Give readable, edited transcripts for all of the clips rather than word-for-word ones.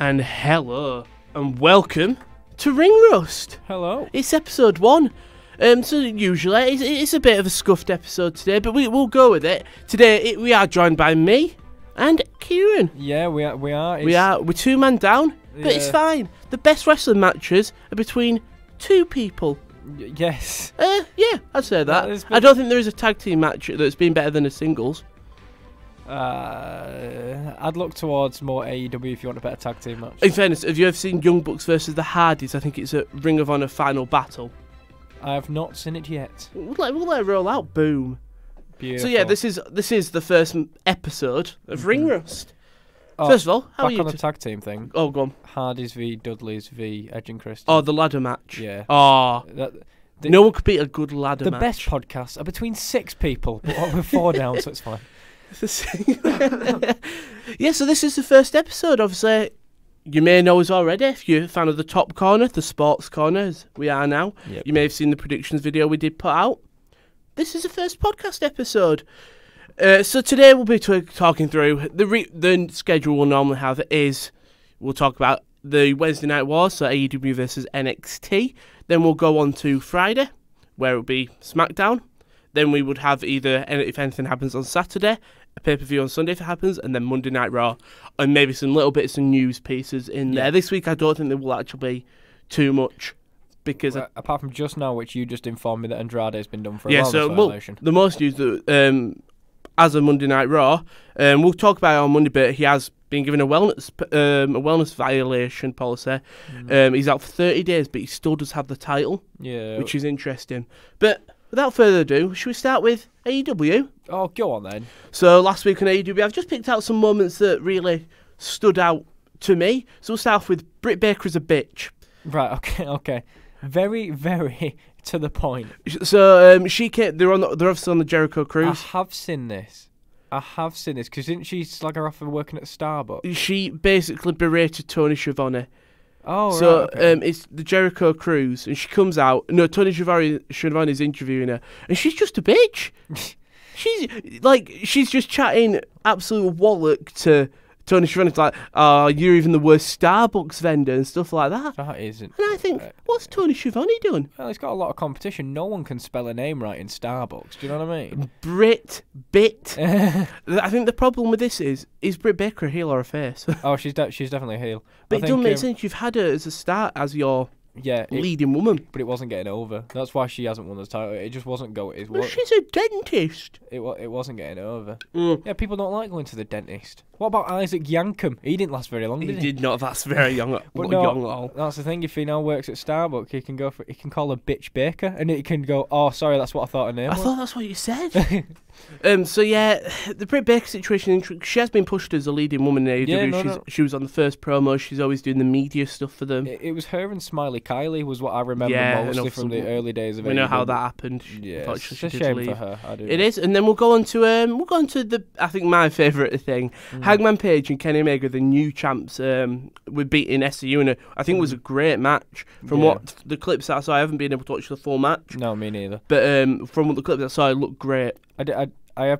And hello, and welcome to Ring Rust. Hello. It's episode 1. So usually it's a bit of a scuffed episode today, but we'll go with it. Today we are joined by me and Kieren. Yeah, we are. We're 2 man down, but it's fine. The best wrestling matches are between 2 people. Yes. Yeah, I'd say that. I don't think there is a tag team match that's been better than a singles. I'd look towards more AEW if you want a better tag team match. In fairness, have you ever seen Young Bucks versus the Hardys? I think it's a Ring of Honor final battle. I have not seen it yet. We'll let it roll out. Boom. Beautiful. So yeah, this is the first episode of Ring Rust. First of all, how are you? Back on the tag team thing. Oh, go on. Hardys v Dudleys v Edge and Christian. Oh, the ladder match. Yeah. Oh, no one could beat a good ladder match. The best podcasts are between 6 people, but we're 4 down, so it's fine. Yeah, so this is the first episode. Obviously, you may know us already if you're a fan of the Top Corner, the Sports Corner, as we are now. Yep. You may have seen the predictions video we did put out. This is the first podcast episode. So today we'll be talking through the schedule we'll normally have is we'll talk about the Wednesday Night Wars, so AEW versus NXT. Then we'll go on to Friday, where it'll be SmackDown. Then we would have either, if anything happens on Saturday, a pay-per-view on Sunday if it happens, and then Monday Night Raw, and maybe some little bits of news pieces in there. This week I don't think there will actually be too much, because... apart from just now, which you just informed me that Andrade has been done for a wellness violation. The most news that, as a Monday Night Raw, we'll talk about it on Monday, but he has been given a wellness violation policy. He's out for 30 days, but he still does have the title, which is interesting. But... without further ado, should we start with AEW? Oh, go on then. So last week on AEW, I've just picked out some moments that really stood out to me. So we'll start off with Britt Baker as a bitch. Right, okay. Very, very to the point. So she came, they're obviously on the Jericho cruise. I have seen this, because didn't she slag her off for working at Starbucks? She basically berated Tony Schiavone. Oh, so, right, okay. It's the Jericho cruise, and she comes out. No, Tony Schiavone's interviewing her, and she's just a bitch. She's just chatting absolute wallop to Tony Schiavone. It's like, oh, you're even the worst Starbucks vendor and stuff like that. That isn't. And I think, what's Tony Schiavone doing? Well, he's got a lot of competition. No one can spell a name right in Starbucks. Do you know what I mean? Brit. I think the problem with this is Britt Baker a heel or a face? Oh, she's definitely a heel. But it doesn't make sense. You've had her as a start as your leading woman. But it wasn't getting over. That's why she hasn't won the title. It just wasn't going. Well, she's a dentist. It wasn't getting over. Yeah, people don't like going to the dentist. What about Isaac Yankem? He didn't last very long, did he? He did not. That's very young. But young at all. That's the thing. If he now works at Starbucks, he can call her Bitch Baker, and he can go, oh, sorry, that's what I thought her name was. I thought that's what you said. So yeah, the Britt Baker situation, she has been pushed as a leading woman in AEW. She was on the first promo. She's always doing the media stuff for them. It was her and Smiley Kylie was what I remember mostly from the early days of AEW. We know how that happened. Yeah, it's a shame for her. I do. It is, and then we'll go on to the I think my favourite thing, Hangman Page and Kenny Omega, the new champs, were beating SCU, and I think it was a great match. From what the clips that I saw, I haven't been able to watch the full match. No, me neither. But from what the clips I saw, it looked great.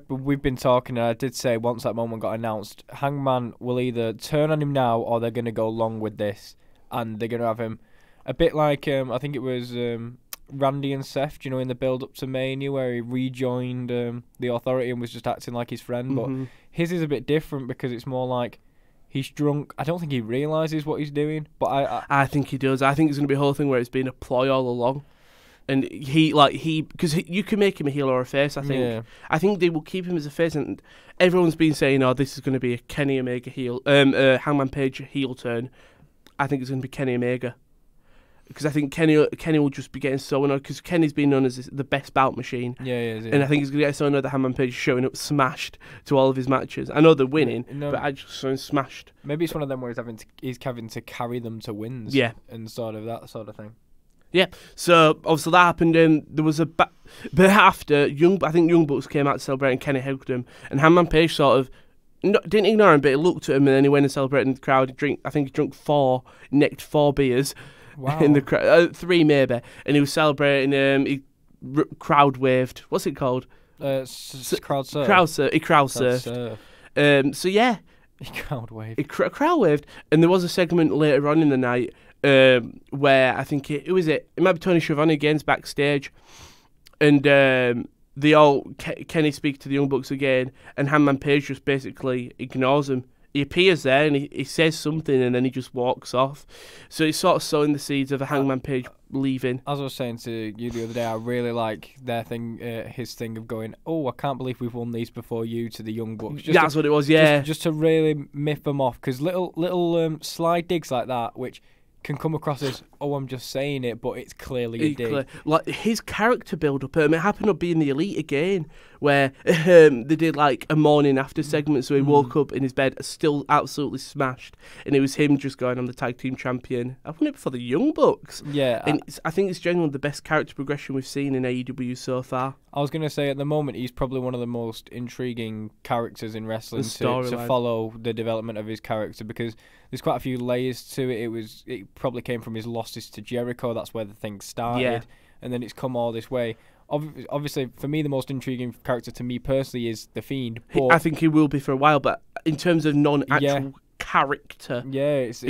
We've been talking, and I did say once that moment got announced, Hangman will either turn on him now, or they're going to go along with this, and they're going to have him a bit like I think it was Randy and Seth, do you know, in the build-up to Mania, where he rejoined the Authority and was just acting like his friend. But his is a bit different because it's more like he's drunk. I don't think he realises what he's doing, but I think he does. I think it's going to be a whole thing where it's been a ploy all along. And because you can make him a heel or a face. I think they will keep him as a face, and everyone's been saying, "Oh, this is going to be a Kenny Omega heel, Hangman Page heel turn." I think it's going to be Kenny Omega, because I think Kenny will just be getting so annoyed, because Kenny's been known as the best bout machine. Yeah. And I think he's going to get so annoyed that Hangman Page is showing up smashed to all of his matches. I know they're winning, but I just saw him smashed. Maybe it's one of them where he's having to carry them to wins. Yeah, and sort of that sort of thing. Yeah, so obviously that happened. There was but after I think Young Bucks came out to celebrate, and Kenny hugged him, and Hangman Page sort of didn't ignore him, but he looked at him, and then he went and celebrated in the crowd. I think he nicked 4 beers. Wow. In the crowd, 3 maybe, and he was celebrating. He crowd waved. What's it called? Crowd surf. Crowd surf. He crowd surfed. So yeah, He crowd waved. He crowd waved, and there was a segment later on in the night where I think it might be Tony Schiavone again's backstage, and Kenny speaks to the Young Bucks again, and Hangman Page just basically ignores him. He appears there and he says something, and then he just walks off. So he's sort of sowing the seeds of a Hangman Page leaving. As I was saying to you the other day, I really like their thing, his thing of going, oh, I can't believe we've won these before you, to the Young Bucks. That's what it was, yeah. Just to really myth them off, because little slide digs like that, which can come across as, oh, I'm just saying it, but it's clearly a dig. Like his character build up, it happened to be in the Elite again, where they did like a morning after segment, so he woke up in his bed still absolutely smashed, and it was him just going, I'm the tag team champion. I won it for the Young Bucks. Yeah. And I think it's genuinely the best character progression we've seen in AEW so far. I was going to say, at the moment, he's probably one of the most intriguing characters in wrestling to follow the development of his character, because there's quite a few layers to it. It probably came from his losses to Jericho. That's where the thing started, and then it's come all this way. Obviously, for me, the most intriguing character to me personally is The Fiend. I think he will be for a while, but in terms of non-actual character... Yeah, it's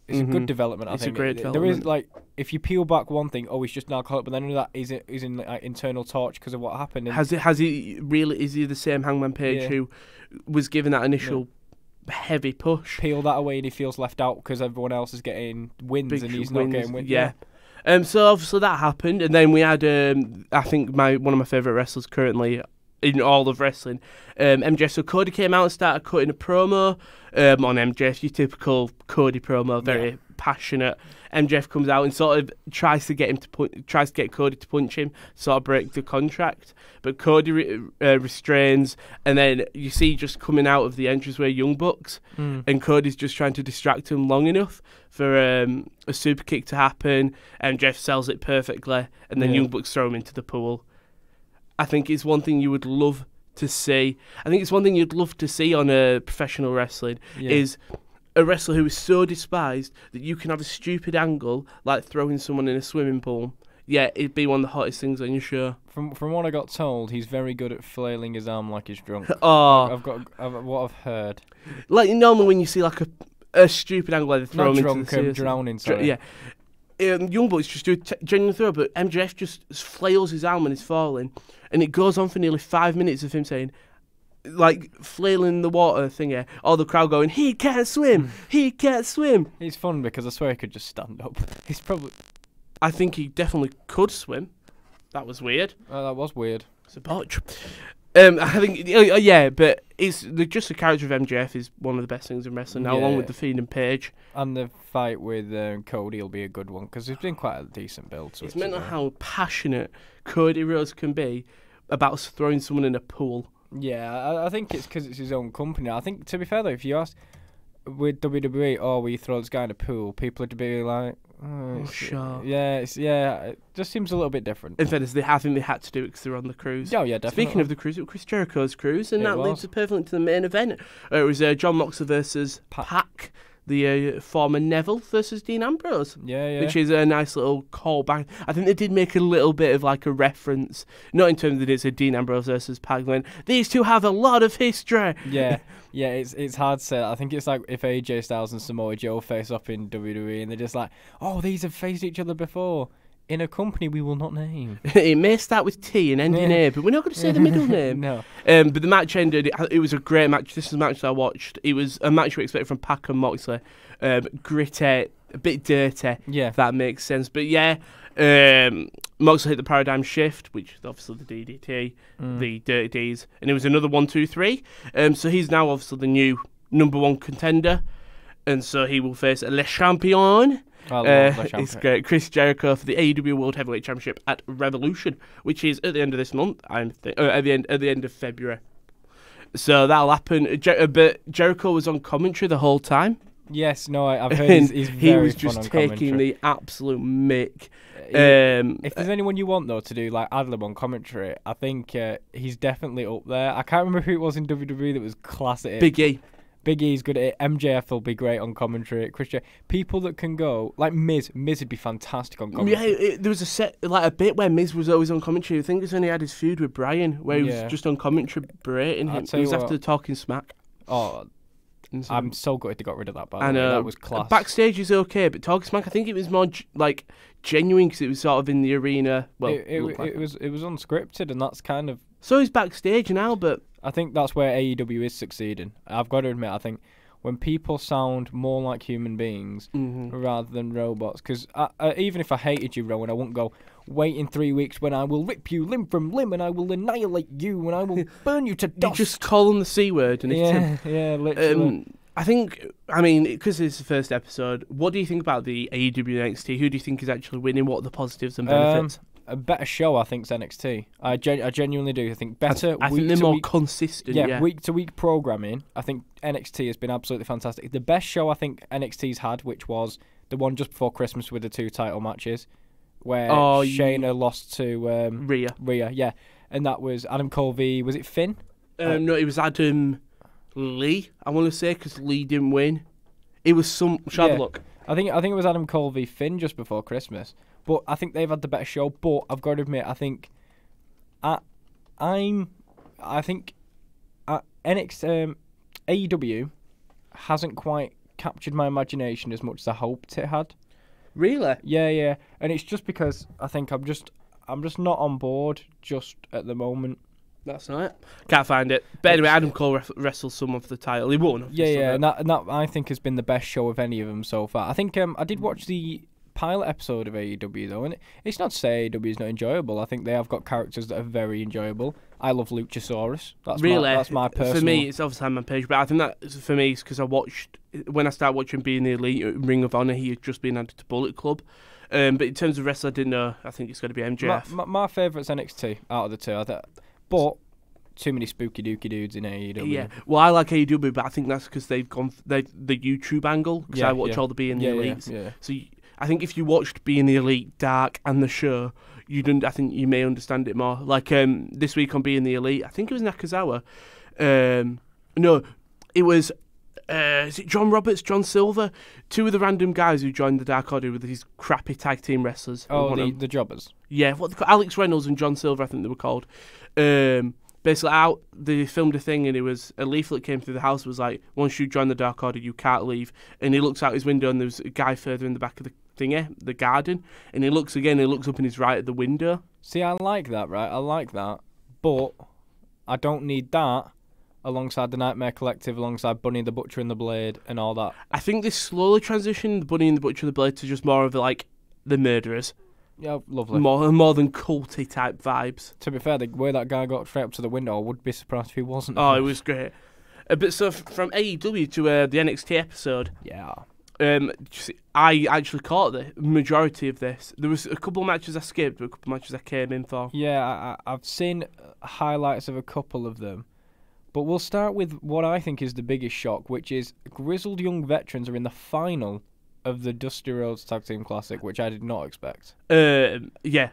a good development, I think. It's a great development. There is, like, if you peel back one thing, he's just an alcoholic, but then another that he's in like, internal torch because of what happened. Is he the same Hangman Page who was given that initial heavy push? Peel that away and he feels left out because everyone else is getting wins and he's not getting wins. Yeah. So obviously that happened, and then we had I think one of my favourite wrestlers currently in all of wrestling, MJF. So Cody came out and started cutting a promo on MJF, your typical Cody promo, very passionate. MJF comes out and sort of tries to get Cody to punch him, sort of break the contract, but Cody restrains, and then you see just coming out of the entranceway Young Bucks, and Cody's just trying to distract him long enough for a super kick to happen. MJF sells it perfectly, and then Young Bucks throw him into the pool. I think it's one thing you would love to see. I think it's one thing you'd love to see on a professional wrestling is a wrestler who is so despised that you can have a stupid angle like throwing someone in a swimming pool. Yeah, it'd be one of the hottest things on your show. From what I got told, he's very good at flailing his arm like he's drunk. Oh, what I've heard. Like normally when you see like a stupid angle, like they throw him into the sea. Drowning. Sorry. Yeah. Young Bucks just do a genuine throw, but MJF just flails his arm when he's falling, and it goes on for nearly 5 minutes of him saying, like, flailing the water thing here. All the crowd going, he can't swim, he can't swim. It's fun because I swear he could just stand up. He's probably... I think he definitely could swim. That was weird. That was weird. It's a botch. I think, but it's just the character of MJF is one of the best things in wrestling now, along with The Fiend and Page. And the fight with Cody will be a good one because it's been quite a decent build. So it's meant how passionate Cody Rhodes can be about throwing someone in a pool. Yeah, I think it's because it's his own company. I think, to be fair though, if you ask with WWE, will you throw this guy in a pool? People would be like, sure. Yeah, it just seems a little bit different. In fairness, I think they had to do it because they're on the cruise. Oh, yeah, definitely. Speaking of the cruise, it was Chris Jericho's cruise, and that leads us perfectly to the main event. It was John Moxley versus Pac, the former Neville versus Dean Ambrose. Yeah. Which is a nice little callback. I think they did make a little bit of like a reference, not in terms that it's a Dean Ambrose versus Pac. When these two have a lot of history. Yeah. Yeah, it's hard to say. I think it's like if AJ Styles and Samoa Joe face up in WWE and they're just like, oh, these have faced each other before in a company we will not name. It may start with T and end in A, but we're not going to say the middle name. No. But the match ended. It was a great match. This is a match that I watched. It was a match we expected from Pac and Moxley. Gritty, a bit dirty, if that makes sense. But yeah, Moxley hit the paradigm shift, which is obviously the DDT, the Dirty D's, and it was another 1-2-3. So he's now obviously the new number one contender, and so he will face Le Champion. It's great. Chris Jericho for the AEW World Heavyweight Championship at Revolution, which is at the end of this month. At the end of February. So that'll happen. But Jericho was on commentary the whole time. Yes, no, I've heard he's very he was fun just on taking commentary. the absolute mick. If there's anyone you want though to do like ad lib on commentary, I think he's definitely up there. I can't remember who it was in WWE that was class at it. Big E. Big E's good at it. MJF will be great on commentary. People that can go like Miz would be fantastic on commentary. Yeah, there was a bit where Miz was always on commentary. I think it's when he had his feud with Bryan, where he was just on commentary berating him. It was after the Talking Smack. Oh, I'm so gutted they got rid of that. By the And way, that was class. backstage is okay, but Talking Smack, I think it was more genuine because it was sort of in the arena. Well, it was unscripted, and that's kind of. So is backstage now, but I think that's where AEW is succeeding. I've got to admit, I think when people sound more like human beings rather than robots, because even if I hated you, Rowan, I wouldn't go, wait in 3 weeks when I will rip you limb from limb and I will annihilate you and I will burn you to dust. You just call them the C word. And yeah, literally. I mean, because it's the first episode, what do you think about the AEW and NXT? Who do you think is actually winning? What are the positives and benefits? A better show, I think, is NXT. I genuinely do. I think better. I think they're more consistent. Yeah, week to week programming. I think NXT has been absolutely fantastic. The best show I think NXT's had, which was the one just before Christmas with the 2 title matches, where Shayna lost to Rhea, yeah, and that was Adam Cole v. Was it Finn? No, it was Adam Lee. I want to say because Lee didn't win. It was some. Shall I have a look? I think it was Adam Cole v. Finn just before Christmas. But I think they've had the better show. But I've got to admit, I think AEW hasn't quite captured my imagination as much as I hoped it had. Really? Yeah. And it's just because I think I'm just not on board just at the moment. That's right. Can't find it. But anyway, Adam Cole wrestles someone for the title. He won. Yeah, and that I think has been the best show of any of them so far. I think I did watch the pilot episode of AEW though, and it's not to say AEW is not enjoyable. I think they have got characters that are very enjoyable. I love Luchasaurus. That's my personal. For me, it's obviously on my page, but I think that for me is because when I started watching Being the Elite, Ring of Honor, he had just been added to Bullet Club. But in terms of wrestler, I didn't know. I think it's got to be MJF. My favourite's NXT out of the two. But too many spooky dookie dudes in AEW. Yeah, well, I like AEW, but I think that's because they've gone the YouTube angle. Because I watch all the Being the Elites. Yeah. So I think if you watched Being the Elite, Dark, and the show, I think you may understand it more. Like this week on Being the Elite, I think it was Nakazawa. No, it was. Is it John Roberts, John Silver? 2 of the random guys who joined the Dark Order with these crappy tag team wrestlers. Oh, the jobbers. Yeah, Alex Reynolds and John Silver, I think they were called. Basically, they filmed a thing, and it was a leaflet came through the house. It was like, once you join the Dark Order, you can't leave. And he looks out his window, and there's a guy further in the back of the garden. And he looks again, and he looks up, and he's right at the window. See, I like that, right? I like that, but I don't need that alongside the Nightmare Collective, alongside Bunny the Butcher and the Blade, and all that. I think this slowly transitioned the Bunny and the Butcher and the Blade to just more of the murderers. Yeah, lovely. More than culty type vibes. To be fair, the way that guy got straight up to the window, I would be surprised if he wasn't. Oh, it was great. But so from AEW to the NXT episode, yeah. I actually caught the majority of this. There was a couple of matches I skipped, but a couple of matches I came in for. Yeah, I've seen highlights of a couple of them. But we'll start with what I think is the biggest shock, which is grizzled young veterans are in the final of the Dusty Rhodes Tag Team Classic, which I did not expect. Yeah.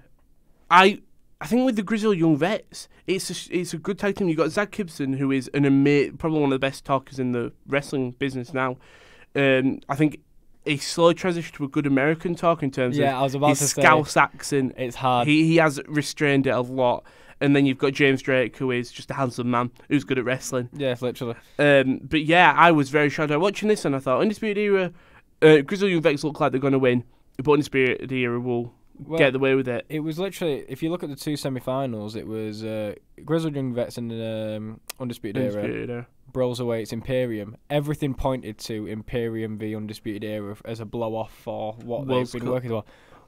I think with the grizzled young vets, it's a good tag team. You've got Zach Gibson, who is probably one of the best talkers in the wrestling business now. I think he slowly transitioned to a good American talk in terms of I was about his to Scouse say, accent. It's hard. He has restrained it a lot. And then you've got James Drake, who is just a handsome man who's good at wrestling. Yeah, literally. But yeah, I was very shocked. I was watching this and I thought, Undisputed Era, Grizzled Young Vets look like they're going to win, but Undisputed Era will get away with it. It was literally, if you look at the 2 semi-finals, it was Grizzled Young Vets and Undisputed Era. Bros away, it's Imperium. Everything pointed to Imperium v Undisputed Era as a blow-off for what they've been working for.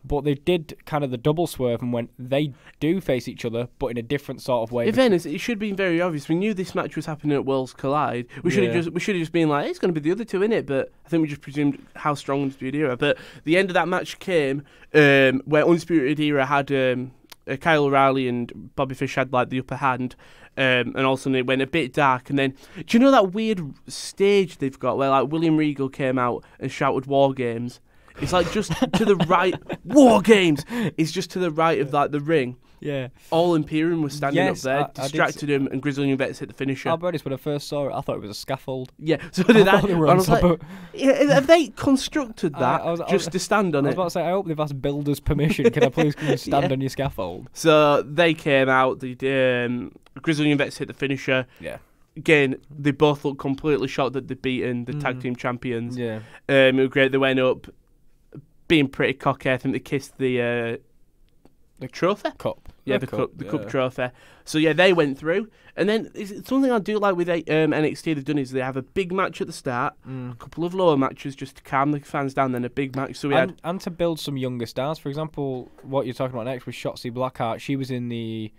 But they did kind of the double swerve and went, they do face each other, but in a different sort of way. In fairness, it should have been very obvious. We knew this match was happening at Worlds Collide. We should have just been like, it's going to be the other two, innit? But I think we just presumed how strong Undisputed Era. But the end of that match came where Undisputed Era had Kyle O'Reilly and Bobby Fish had the upper hand. And also it went a bit dark. And then, do you know that weird stage they've got where William Regal came out and shouted War Games? It's just to the right. War Games! It's just to the right of the ring. Yeah. All Imperium was standing up there, distracted him, and Grizzled Young Vets hit the finisher. I'll be honest, when I first saw it, I thought it was a scaffold. Yeah, so did I. They were on top have they constructed that just to stand on it? I was about to say, I hope they've asked builders permission. Can I please come and stand on your scaffold? So they came out, Grizzled Young Vets hit the finisher. Yeah. again, they both looked completely shocked that they'd beaten the tag team champions. Yeah. It was great. They went up being pretty cocky. I think they kissed the trophy. Cup. Yeah, the cup trophy. So yeah, they went through. And then something I do like with NXT they've done is they have a big match at the start, a couple of lower matches just to calm the fans down, then a big match. So and to build some younger stars. For example, what you're talking about next was Shotzi Blackheart. She was in the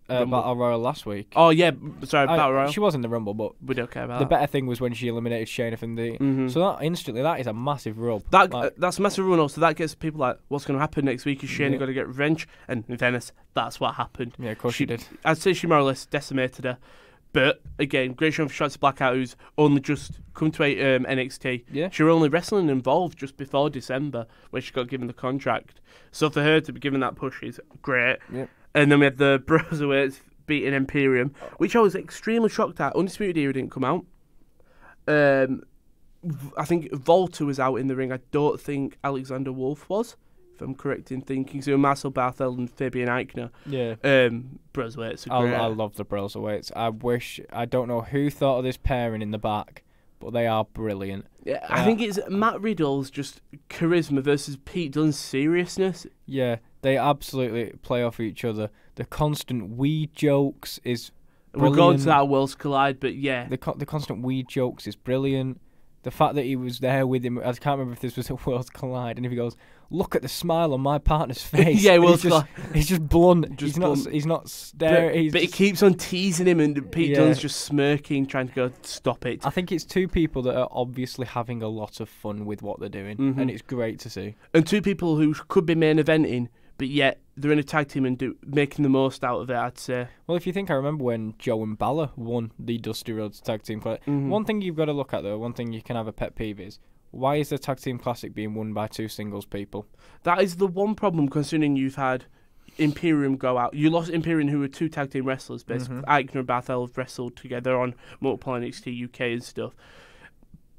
Battle Royal last week. Oh yeah, sorry, Battle Royal. She was in the Rumble, but we don't care about the that. better thing was when she eliminated Shayna from the. So that instantly, that is a massive rub. That's a massive run. Also, that gets people like, what's going to happen next week? Is Shayna going to get revenge? And in fairness, that's what happened. Yeah, of course she did. I'd say she more or less decimated her. But again, great show for Shotzi Blackheart, who's only just come to NXT. Yeah. She was only wrestling involved just before December, where she got given the contract. So for her to be given that push is great. Yep. And then we had the Broserweights beating Imperium, which I was extremely shocked at. Undisputed Era didn't come out. I think Volta was out in the ring. I don't think Alexander Wolf was, if I'm correct in thinking. So Marcel Barthel and Fabian Eichner. Yeah. Broserweights are great. I love the Broserweights. I don't know who thought of this pairing in the back, but they are brilliant. Yeah, I think it's Matt Riddle's just charisma versus Pete Dunne's seriousness. Yeah, they absolutely play off each other. The constant weed jokes is brilliant. We'll go into that Worlds Collide, but yeah. The constant weed jokes is brilliant. The fact that he was there with him, I can't remember if this was a Worlds Collide, and if he goes, look at the smile on my partner's face. Yeah, Worlds Collide. He's just blunt. Just he's not staring. But he keeps on teasing him, and Pete Dunne's just smirking, trying to go, stop it. I think it's two people that are obviously having a lot of fun with what they're doing, and it's great to see. And two people who could be main eventing, but yet they're in a tag team and making the most out of it, I'd say. Well, if you think, I remember when Joe and Balor won the Dusty Rhodes Tag Team Classic. One thing you've got to look at, though, one thing you can have a pet peeve is, why is the Tag Team Classic being won by two singles people? That is the one problem, considering you've had Imperium go out. You lost Imperium, who were two tag team wrestlers. Eichner and Barthel have wrestled together on multiple NXT UK and stuff.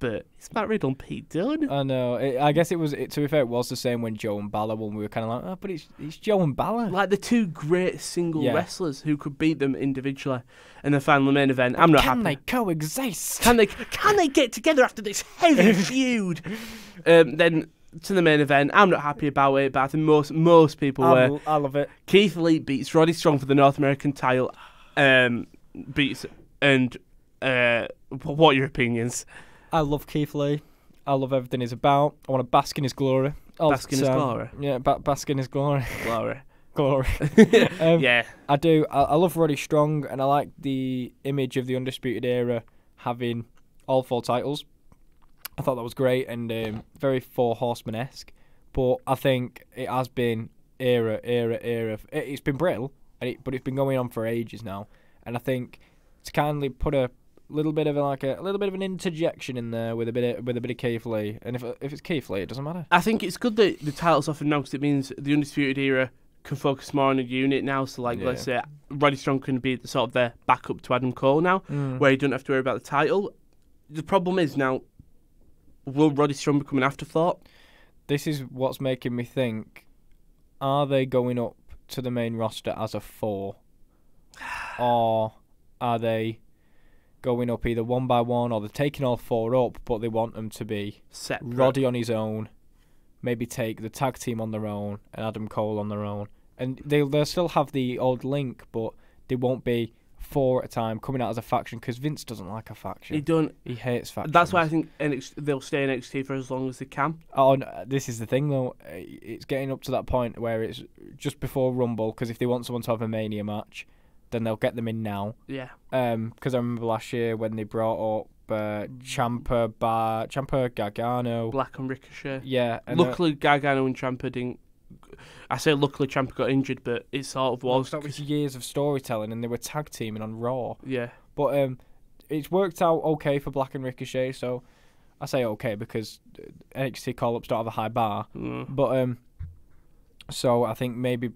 But it's Matt Riddle and Pete Dunne. I know. I guess it was. To be fair, it was the same when Joe and Balor won. We were kind of like, oh, but it's Joe and Balor. Like the two great single wrestlers who could beat them individually in the final main event. I'm not happy. Can they coexist? Can they get together after this heavy feud? Then to the main event. I'm not happy about it, but I think most people were. I love it. Keith Lee beats Roddy Strong for the North American title. What are your opinions? I love Keith Lee. I love everything he's about. I want to bask in his glory. Bask in his glory? Yeah, bask in his glory. Glory. Yeah. I do. I love Roddy Strong, and I like the image of the Undisputed Era having all four titles. I thought that was great and very Four Horsemen-esque. But I think it has been era. It's been brittle, but it's been going on for ages now. And I think to kindly put a little bit of an interjection in there with a bit of Keith Lee, and if it's Keith Lee, it doesn't matter. I think it's good that the title's offered now because it means the Undisputed Era can focus more on a unit now. So let's say Roddy Strong can be the sort of their backup to Adam Cole now, where you don't have to worry about the title. The problem is now, will Roddy Strong become an afterthought? This is what's making me think: are they going up to the main roster as a 4, or are they going up either one by one, or they're taking all 4 up, but they want them to be separate? Roddy on his own, maybe take the tag team on their own, and Adam Cole on their own. And they'll still have the old link, but they won't be 4 at a time coming out as a faction, because Vince doesn't like a faction. He hates factions. That's why I think they'll stay in NXT for as long as they can. Oh, no, this is the thing, though. It's getting up to that point where it's just before Rumble, because if they want someone to have a Mania match, then they'll get them in now. Yeah. Because I remember last year when they brought up Ciampa, Gargano, Black and Ricochet. Yeah. And luckily, Gargano and Ciampa didn't. I say luckily Ciampa got injured, but it sort of was. That was years of storytelling, and they were tag teaming on Raw. Yeah. But it's worked out okay for Black and Ricochet, so I say okay because NXT call-ups don't have a high bar. But so I think maybe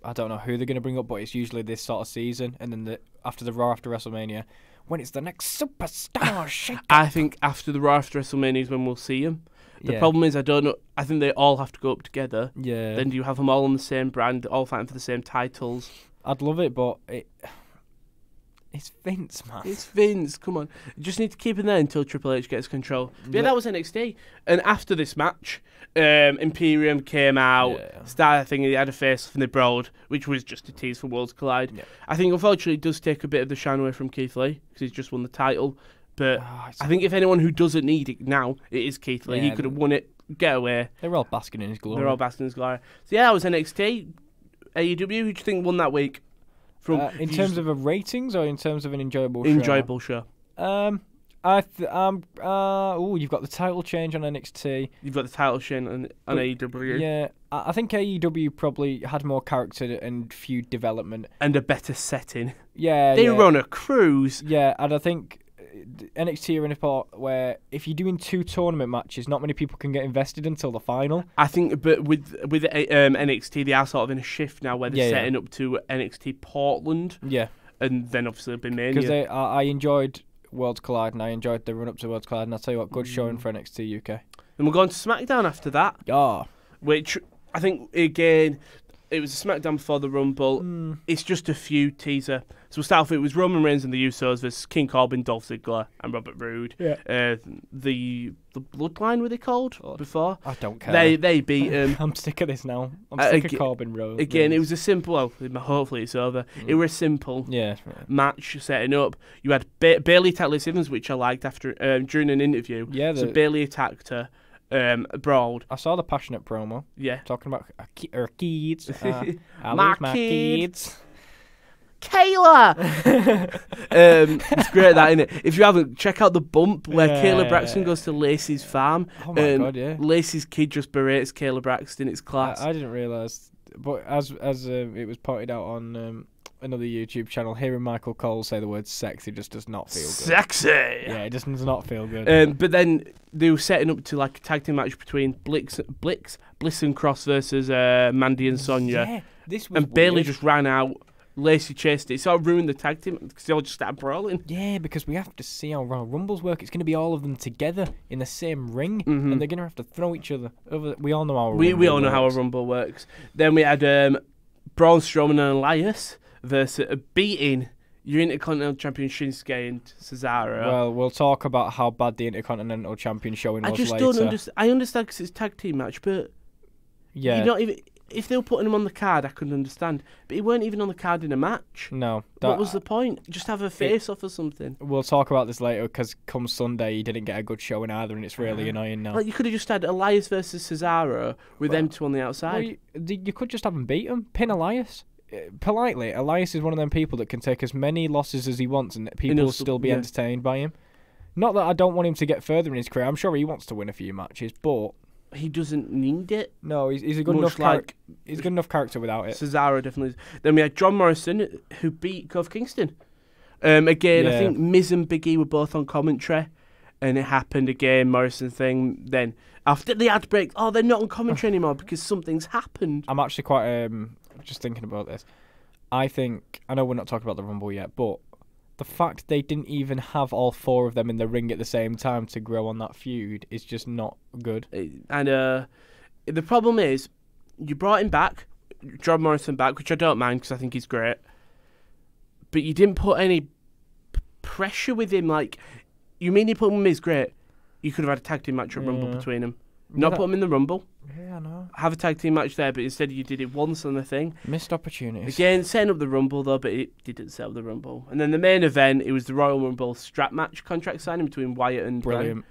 I don't know who they're going to bring up, but it's usually this sort of season, and then after the Raw after WrestleMania, when it's the next superstar shaker. I think after the Raw after WrestleMania is when we'll see him. The problem is I don't know. I think they all have to go up together. Yeah. Then do you have them all on the same brand, all fighting for the same titles? I'd love it, but It's Vince, man. It's Vince. Come on, you just need to keep him there until Triple H gets control. But yeah, that was NXT. And after this match, Imperium came out, started thinking they had a face off and they brawled, which was just a tease for Worlds Collide. Yeah. I think unfortunately it does take a bit of the shine away from Keith Lee because he's just won the title. But I think if anyone who doesn't need it now, it is Keith Lee. He could have won it, get away. They're all basking in his glory. They're all basking in his glory. So yeah, that was NXT. AEW, who do you think won that week? In terms of a ratings or in terms of an enjoyable show? Enjoyable show. You've got the title change on NXT. You've got the title change on AEW. Yeah, I think AEW probably had more character and feud development. And a better setting. Yeah, they were on a cruise. Yeah, and I think NXT are in a spot where if you're doing 2 tournament matches, not many people can get invested until the final. I think, but with NXT, they are sort of in a shift now where they're setting up to NXT Portland. Yeah. And then obviously it'll be Mania. Because I enjoyed Worlds Collide and I enjoyed the run-up to Worlds Collide, and I'll tell you what, good showing for NXT UK. Then we're going to SmackDown after that. Yeah. Which, I think, again, it was a SmackDown before the Rumble. It's just a feud teaser. So we'll start off with, it was Roman Reigns and the Usos versus King Corbin, Dolph Ziggler, and Robert Roode. Yeah. The Bloodline, were they called before? I don't care. They beat him. I'm sick of this now. I'm sick of Corbin Roode. Again, it was a simple, hopefully it's over. It was a simple match setting up. You had Bayley attack Liz Evans, which I liked after during an interview. Yeah, so Bayley attacked her. Brawled. I saw the passionate promo. Yeah. Talking about her kids. My kids. Kayla! It's great, that, isn't it? If you haven't, check out the bump where Kayla Braxton goes to Lacey's farm. Oh my God, yeah. Lacey's kid just berates Kayla Braxton. It's class. I didn't realise. But as it was pointed out on another YouTube channel, hearing Michael Cole say the word sexy just does not feel good. Sexy! Yeah, it just does not feel good. But then they were setting up to like a tag team match between Bliss and Cross versus Mandy and Sonya. Yeah, this was and weird. Bayley just ran out. Lacey chased it. It sort of ruined the tag team because they all just started brawling. Yeah, because we have to see how Royal Rumbles work. It's going to be all of them together in the same ring, and they're going to have to throw each other over. We all know how we all know how a Rumble works. Then we had Braun Strowman and Elias versus beating your Intercontinental Champion Shinsuke and Cesaro. Well, we'll talk about how bad the Intercontinental Champion showing was later. I just don't understand. I understand because it's a tag team match, but you're not even. If they were putting him on the card, I couldn't understand. But he weren't even on the card in a match. No. What was the point? Just have a face-off or something. We'll talk about this later, because come Sunday, he didn't get a good showing either, and it's really annoying now. Like, you could have just had Elias versus Cesaro with them two on the outside. Well, you could just have him beat him. Pin Elias. Politely, Elias is one of them people that can take as many losses as he wants, and people will still be entertained by him. Not that I don't want him to get further in his career. I'm sure he wants to win a few matches, but he doesn't need it. No, he's a good enough character. He's good enough character without it. Cesaro definitely is. Then we had John Morrison, who beat Kofi Kingston. Again, I think Miz and Big E were both on commentary, and it happened again, Morrison thing. Then after the ad break, they're not on commentary anymore because something's happened. I'm actually quite just thinking about this. I know we're not talking about the Rumble yet, but the fact they didn't even have all four of them in the ring at the same time to grow on that feud is just not good. And the problem is, you brought him back, John Morrison back, which I don't mind because I think he's great, but you didn't put any pressure with him. Like, you mean you put him in, great. You could have had a tag team match at Rumble between them. Not put him in the Rumble. Yeah, I know. Have a tag team match there, but instead you did it once on the thing. Missed opportunities. Again, setting up the Rumble, though, but it didn't set up the Rumble. And then the main event, it was the Royal Rumble strap match contract signing between Wyatt and Brilliant.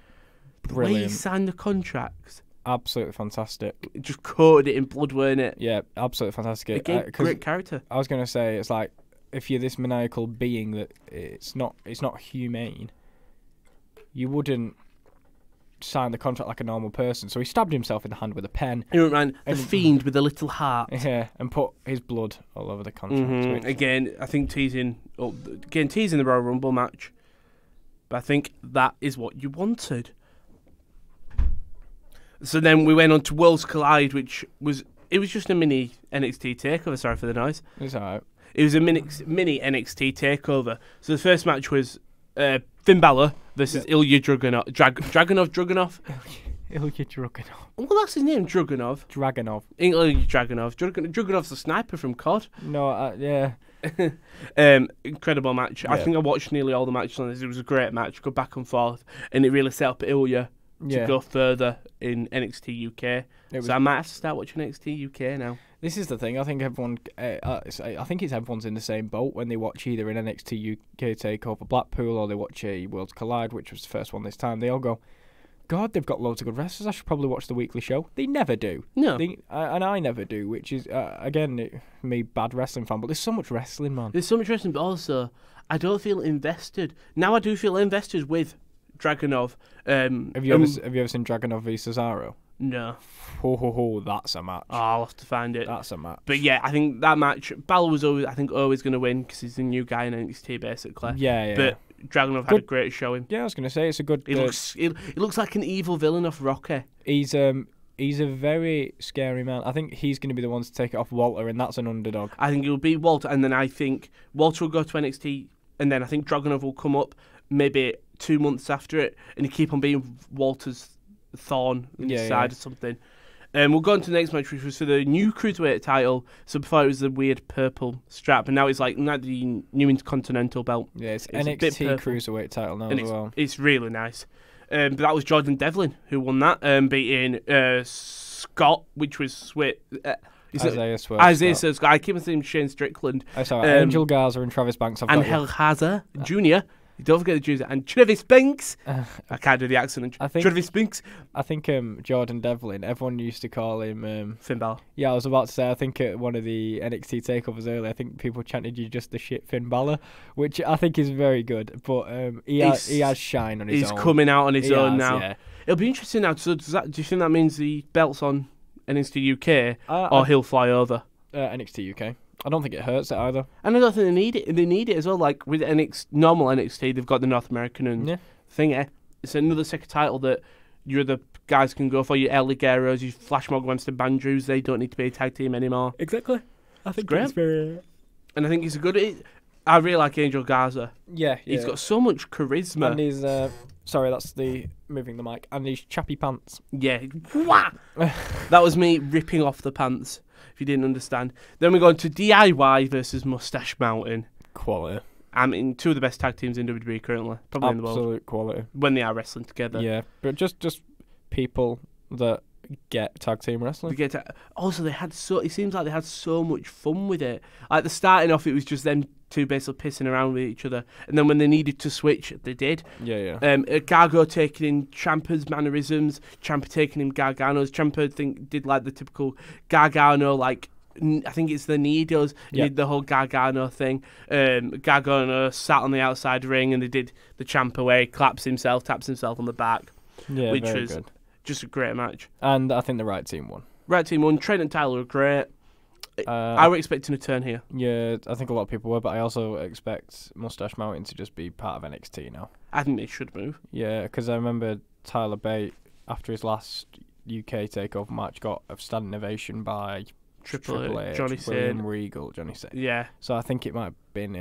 Brilliant. Where he signed the contracts. Absolutely fantastic. It just coated it in blood, weren't it? Yeah, absolutely fantastic. Again, great character. I was going to say, it's like, if you're this maniacal being that it's not humane, you wouldn't sign the contract like a normal person. So he stabbed himself in the hand with a pen. He went the fiend with a little heart. Yeah, and put his blood all over the contract. Again, I think teasing the Royal Rumble match. But I think that is what you wanted. So then we went on to Worlds Collide, which was just a mini NXT takeover. Sorry for the noise. It's alright. It was a mini NXT takeover. So the first match was Finn Balor versus Ilya Dragunov. Ilya Dragunov. Well, that's his name, Dragunov. Dragunov. Ilya Dragunov. Dragunov's the sniper from COD. No, yeah. Incredible match. Yeah. I think I watched nearly all the matches on this. It was a great match. Go back and forth, and it really set up Ilya to go further in NXT UK. So I might have to start watching NXT UK now. This is the thing. I think everyone. I think it's everyone's in the same boat when they watch either an NXT UK Takeover Blackpool or they watch a Worlds Collide, which was the first one this time. They all go, God, they've got loads of good wrestlers. I should probably watch the weekly show. They never do. No. And I never do, which is, again, me, bad wrestling fan. But there's so much wrestling, man. There's so much wrestling, but also, I don't feel invested. Now I do feel invested with Dragunov. Have you ever seen Dragunov v Cesaro? No. That's a match. Oh, I'll have to find it. That's a match. But yeah, I think that match, Balor was always going to win because he's the new guy in NXT, basically. Yeah. But Dragunov had a great showing. Yeah, I was going to say, it's a good... He looks like an evil villain off Rocky. He's a very scary man. I think he's going to be the one to take it off Walter, and that's an underdog. I think it'll be Walter, and then I think Walter will go to NXT, and then I think Dragunov will come up maybe 2 months after it, and he keep on being Walter's thorn in his side or something. We'll go on to the next match, which was for the new Cruiserweight title. So before it was the weird purple strap, and now it's like not the new Intercontinental belt. Yeah, it's NXT Cruiserweight title now as well. It's really nice. But that was Jordan Devlin who won that, beating Scott, which was Sweat. Isaiah Swerve. Isaiah Scott. I keep on saying Shane Strickland. Angel Garza and Travis Banks. And Haza Jr. Don't forget the Jews. And Travis Banks. I can't do the accent. Travis Banks. I think Jordan Devlin, everyone used to call him... Finn Balor. Yeah, I was about to say, I think at one of the NXT takeovers earlier, I think people chanted you just the shit Finn Balor, which I think is very good. But he has shine on his own. He's coming out on his own now. Yeah. It'll be interesting now. So do you think that means the belt's on NXT UK or he'll fly over? NXT UK. I don't think it hurts it either. And I don't think they need it. They need it as well. Like with normal NXT, they've got the North American and thing. It's another second title that your other guys can go for. Your El Ligueros, your Flash Mogwans, the Bandrews. They don't need to be a tag team anymore. Exactly. I think it's very... And I think he's a good... I really like Angel Garza. Yeah. He's got so much charisma. And he's... sorry, that's the... Moving the mic. And his chappy pants. Yeah. That was me ripping off the pants, if you didn't understand. Then we go on to DIY versus Mustache Mountain. Quality. I mean, two of the best tag teams in WWE currently. Probably in the world. Absolute quality. When they are wrestling together. Yeah, but just people that get tag team wrestling. Also, it seems like they had so much fun with it. Like, the starting off, it was just them two basically pissing around with each other. And then when they needed to switch, they did. Yeah. Gargo taking in Ciampa's mannerisms, Ciampa taking in Gargano's. Ciampa did like the typical Gargano, like, I think it's the knee he does. He did the whole Gargano thing. Gargano sat on the outside ring and they did the Ciampa where he taps himself on the back. Yeah, which very was good. Just a great match. And I think the right team won. Right team won. Trent and Tyler were great. I were expecting a turn here. Yeah, I think a lot of people were, but I also expect Mustache Mountain to just be part of NXT now. I think they should move. Yeah, because I remember Tyler Bate, after his last UK takeover match, got a standing ovation by Triple H, Johnny William Regal, Johnny Saint. Yeah. So I think it might have been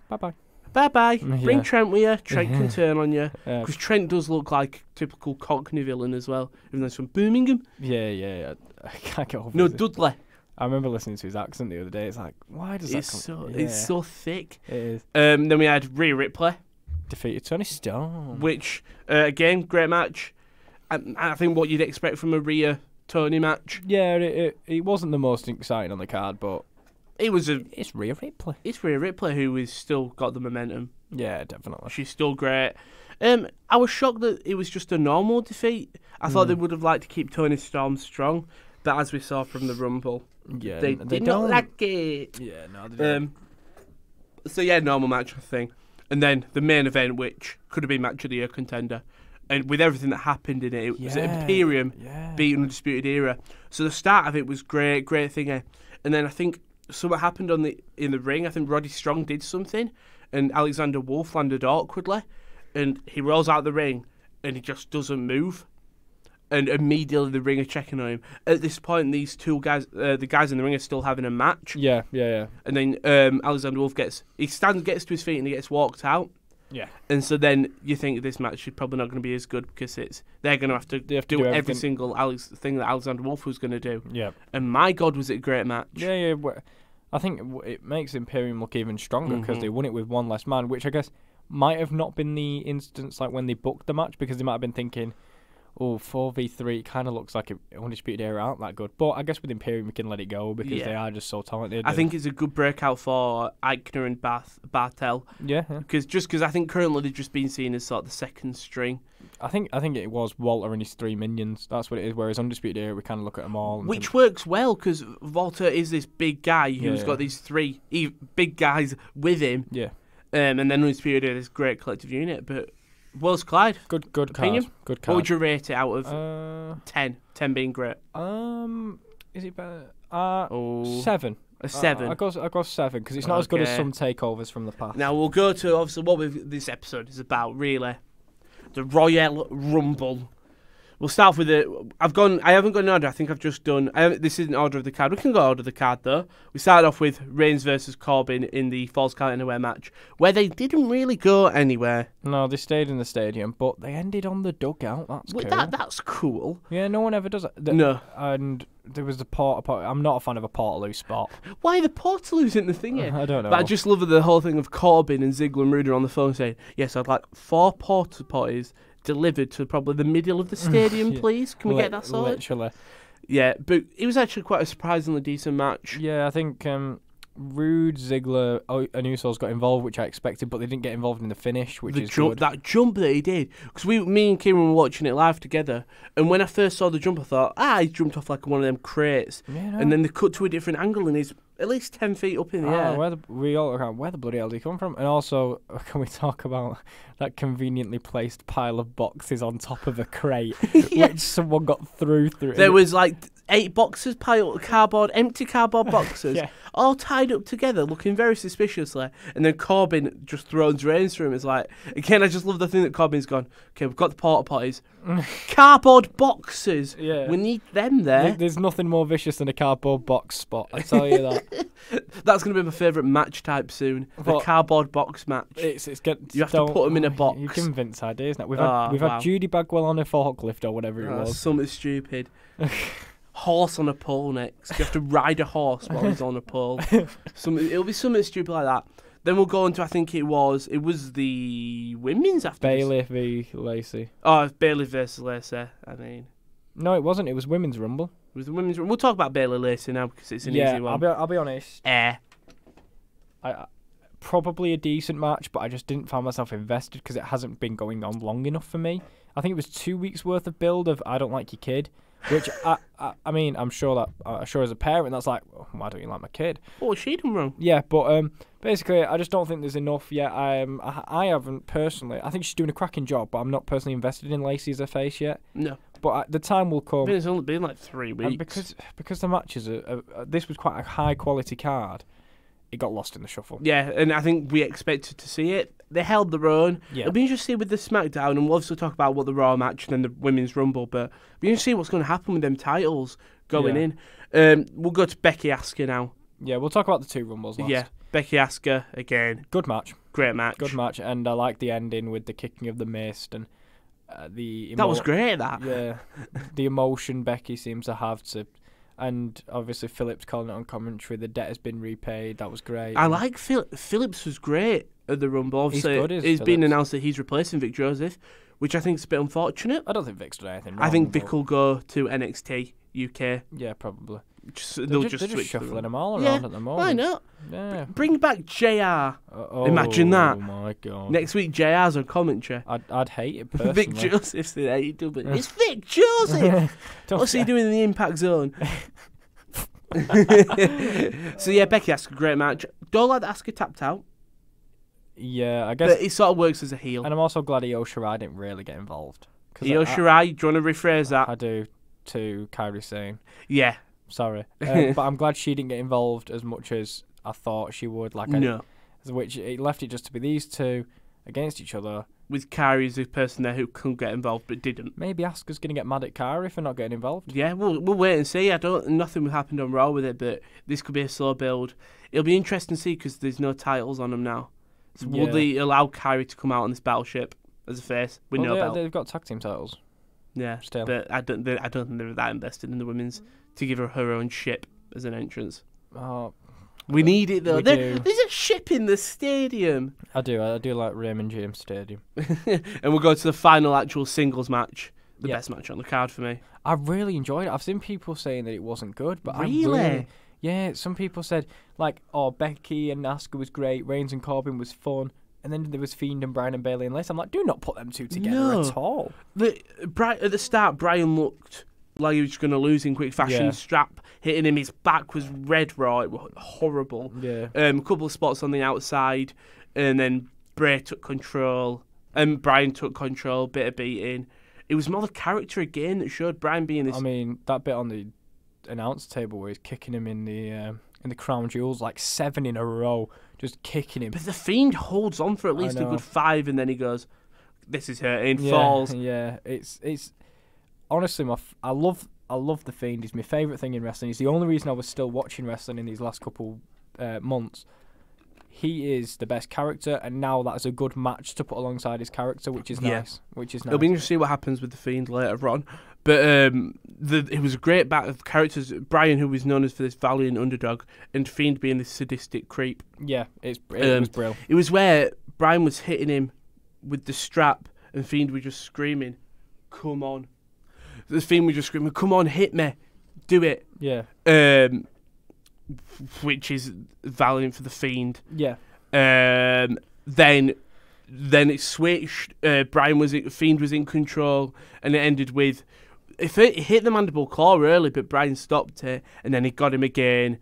bye-bye. Bye-bye. Bring Trent with you. Trent can turn on you. Yeah. Because Trent does look like a typical Cockney villain as well, even though he's from Birmingham. Yeah. I can't get over No, it. Dudley. I remember listening to his accent the other day. It's like, why does It's so thick. It is. Then we had Rhea Ripley. Defeated Tony Storm. Which, again, great match. And I think what you'd expect from a Rhea Tony match. Yeah, it wasn't the most exciting on the card, but it's Rhea Ripley. It's Rhea Ripley who has still got the momentum. Yeah, definitely. She's still great. I was shocked that it was just a normal defeat. I thought they would have liked to keep Tony Storm strong, but as we saw from the Rumble, they did not like it. Yeah, no, they don't. So yeah, normal match thing, and then the main event, which could have been match of the year contender. And with everything that happened in it, it was Imperium beating Undisputed Era. So the start of it was great thing. And then I think something happened in the ring. I think Roddy Strong did something, and Alexander Wolf landed awkwardly, and he rolls out the ring, and he just doesn't move. And immediately the ring are checking on him. At this point, these two guys, the guys in the ring, are still having a match. Yeah. And then Alexander Wolf gets to his feet and he gets walked out. Yeah. And so then you think this match is probably not going to be as good because they're going to have to do every everything. single thing that Alexander Wolf was going to do. Yeah. And my God, was it a great match. Yeah. I think it makes Imperium look even stronger because they won it with one less man, which I guess might have not been the instance like when they booked the match, because they might have been thinking, oh, 4v3 kind of looks like Undisputed Era aren't that good. But I guess with Imperium we can let it go because they are just so talented. I think it's a good breakout for Eichner and Bartel. Yeah. Because I think currently they've just been seen as sort of the second string. I think it was Walter and his 3 minions. That's what it is. Whereas Undisputed Era, we kind of look at them all. Which works well because Walter is this big guy who's got these 3 big guys with him. Yeah. And then Undisputed Era, this great collective unit. But Worlds Collide. Good opinion. Card. Good card. What would you rate it out of 10? 10 being great. Is it better? 7. A 7. I go 7 because it's not as good as some takeovers from the past. Now we'll go to obviously what this episode is about, really. The Royal Rumble. We'll start off with it. I haven't got an order. I think I've just done. This isn't order of the card. We can go order of the card though. We started off with Reigns versus Corbin in the Falls Count Anywhere match, where they didn't really go anywhere. No, they stayed in the stadium, but they ended on the dugout. That's cool. That's cool. Yeah, no one ever does that. No. And there was the Portaloo. I'm not a fan of a Portaloo spot. Why the Portaloo's in the thingy? I don't know. But I just love the whole thing of Corbin and Ziggler and Ruder on the phone saying, "Yes, I'd like 4 porta potties delivered to probably the middle of the stadium, please. Can we get that sorted?" Literally. Yeah, but it was actually quite a surprisingly decent match. Yeah, I think Rude, Ziggler, and Usos got involved, which I expected, but they didn't get involved in the finish, which is good. That jump that he did, because me and Kieran were watching it live together, and when I first saw the jump, I thought, he jumped off like one of them crates, and then they cut to a different angle, and he's at least 10 feet up in the air. Where the bloody hell did he come from? And also, can we talk about that conveniently placed pile of boxes on top of a crate, which someone got through? There was like 8 boxes piled, empty cardboard boxes, all tied up together, looking very suspiciously. And then Corbin just throws Reigns through him. It's like, again, I just love the thing that Corbin's gone, okay, we've got the porta potties. Cardboard boxes. Yeah. We need them there. There's nothing more vicious than a cardboard box spot, I tell you that. That's going to be my favourite match type soon. The cardboard box match. You have to put them in a box. You give Vince ideas now. We've had Judy Bagwell on a forklift or whatever it was. Something stupid. Horse on a pole next. You have to ride a horse while he's on a pole. It'll be something stupid like that. Then we'll go into, I think it was the women's after Bailey v Lacey. Oh, Bailey versus Lacey, I mean. No, it wasn't. It was women's rumble. It was the women's rumble. We'll talk about Bailey Lacey now because it's an easy one. I'll be honest. Probably a decent match, but I just didn't find myself invested because it hasn't been going on long enough for me. I think it was 2 weeks worth of build of I don't like your kid, which I mean I'm sure as a parent that's like, why don't you like my kid? What she done wrong? Yeah, but basically I just don't think there's enough yet. I haven't personally. I think she's doing a cracking job, but I'm not personally invested in Lacey as a face yet. No. But the time will come. It's only been like 3 weeks. Because the matches this was quite a high quality card. It got lost in the shuffle. Yeah, and I think we expected to see it. They held their own. Yeah. It'll be interesting with the SmackDown, and we'll obviously talk about what the Raw match and then the Women's Rumble, but it'll be interesting to see what's going to happen with them titles going in. We'll go to Becky Asuka now. Yeah, we'll talk about the 2 Rumbles last. Yeah, Becky Asuka, again. Good match. Great match. Good match, and I like the ending with the kicking of the mist and that was great, that. Yeah, the emotion Becky seems to have to... And obviously Phillips calling it on commentary. The debt has been repaid. That was great. I like Phillips was great at the Rumble. Obviously, he's good, it's been announced that he's replacing Vic Joseph, which I think is a bit unfortunate. I don't think Vic's done anything wrong. I think Vic will go to NXT UK. Yeah, probably. They're just shuffling them all around at the moment. Why not? Yeah. Bring back JR. Imagine that. Oh my god. Next week JR's on commentary. I'd hate it personally. Vic Joseph's in AEW. It's Vic Joseph. What's he doing in the Impact Zone? So yeah, Becky Asuka, great match. Don't like that Asuka tapped out. Yeah, I guess. But it sort of works as a heel. And I'm also glad Io Shirai didn't really get involved. Io Shirai, do you want to rephrase that? I do, to Kairi Sane. Yeah. Sorry. But I'm glad she didn't get involved as much as I thought she would. Which it left it just to be these two against each other. With Kairi as the person there who couldn't get involved but didn't. Maybe Asuka's going to get mad at Kairi for not getting involved. Yeah, we'll wait and see. Nothing happened on Raw with it, but this could be a slow build. It'll be interesting to see because there's no titles on them now. So will they allow Kyrie to come out on this battleship as a face with no belt? They've got tag team titles. Yeah, still. But I don't think they're that invested in the women's to give her own ship as an entrance. Oh, we need it though. There's a ship in the stadium. I do like Raymond James Stadium. And we'll go to the final actual singles match. The best match on the card for me. I really enjoyed it. I've seen people saying that it wasn't good, but really? Yeah, some people said, like, Becky and Asuka was great, Reigns and Corbin was fun, and then there was Fiend and Bryan and Bayley and Liz. I'm like, do not put them two together at all. At the start, Bryan looked like he was going to lose in quick fashion. Yeah. Strap hitting him, his back was red raw. It was horrible. Yeah. A couple of spots on the outside, and then Bray took control, and Bryan took control, bit of beating. It was more the character again that showed Bryan being this. I mean, that bit on the announce table where he's kicking him in the crown jewels, like 7 in a row, just kicking him. But the Fiend holds on for at least a good 5, and then he goes, "This is hurting," falls. Yeah, it's honestly I love the Fiend. He's my favourite thing in wrestling. He's the only reason I was still watching wrestling in these last couple months. He is the best character, and now that's a good match to put alongside his character, which is nice. It'll be interesting to see what happens with the Fiend later on. But it was a great battle of characters. Bryan, who was known as for this valiant underdog, and Fiend being this sadistic creep. Yeah, it was brilliant. It was where Bryan was hitting him with the strap, and Fiend was just screaming, "Come on!" The Fiend was just screaming, "Come on, hit me, do it!" Yeah. Which is valiant for the Fiend. Yeah. Then it switched. Fiend was in control, and it ended with it hit the mandible claw early, but Bryan stopped it, and then he got him again.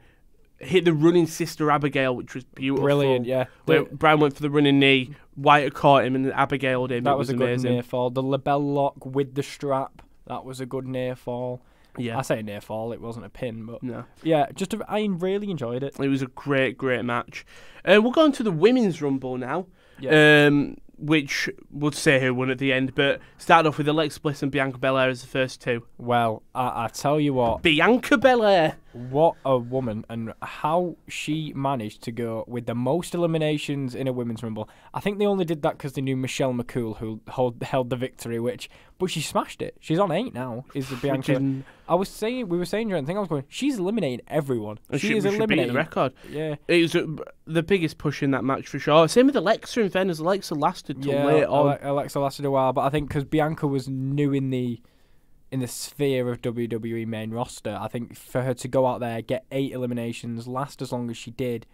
Hit the running Sister Abigail, which was beautiful. Brilliant, yeah. Where Bryan went for the running knee, Wyatt caught him, and Abigailed him. That was a good amazing. near fall. The label lock with the strap, that was a good near fall. Yeah. I say near fall, it wasn't a pin, but no. Yeah, I really enjoyed it. It was a great match. We'll go on to the Women's Rumble now. Yeah. Which we'll say who won at the end, but started off with Alexa Bliss and Bianca Belair as the first two. Well, I tell you what. Bianca Belair! What a woman, and how she managed to go with the most eliminations in a Women's Rumble. I think they only did that because they knew Michelle McCool, who held the victory, but she smashed it. She's on 8 now, is the Bianca. We were saying during the thing, I was going, she's eliminating everyone. She is eliminating the record. Yeah. It was the biggest push in that match for sure. Same with Alexa, in fairness. Alexa lasted till late on. Alexa lasted a while, but I think because Bianca was new in the sphere of WWE main roster, I think for her to go out there, get 8 eliminations, last as long as she did,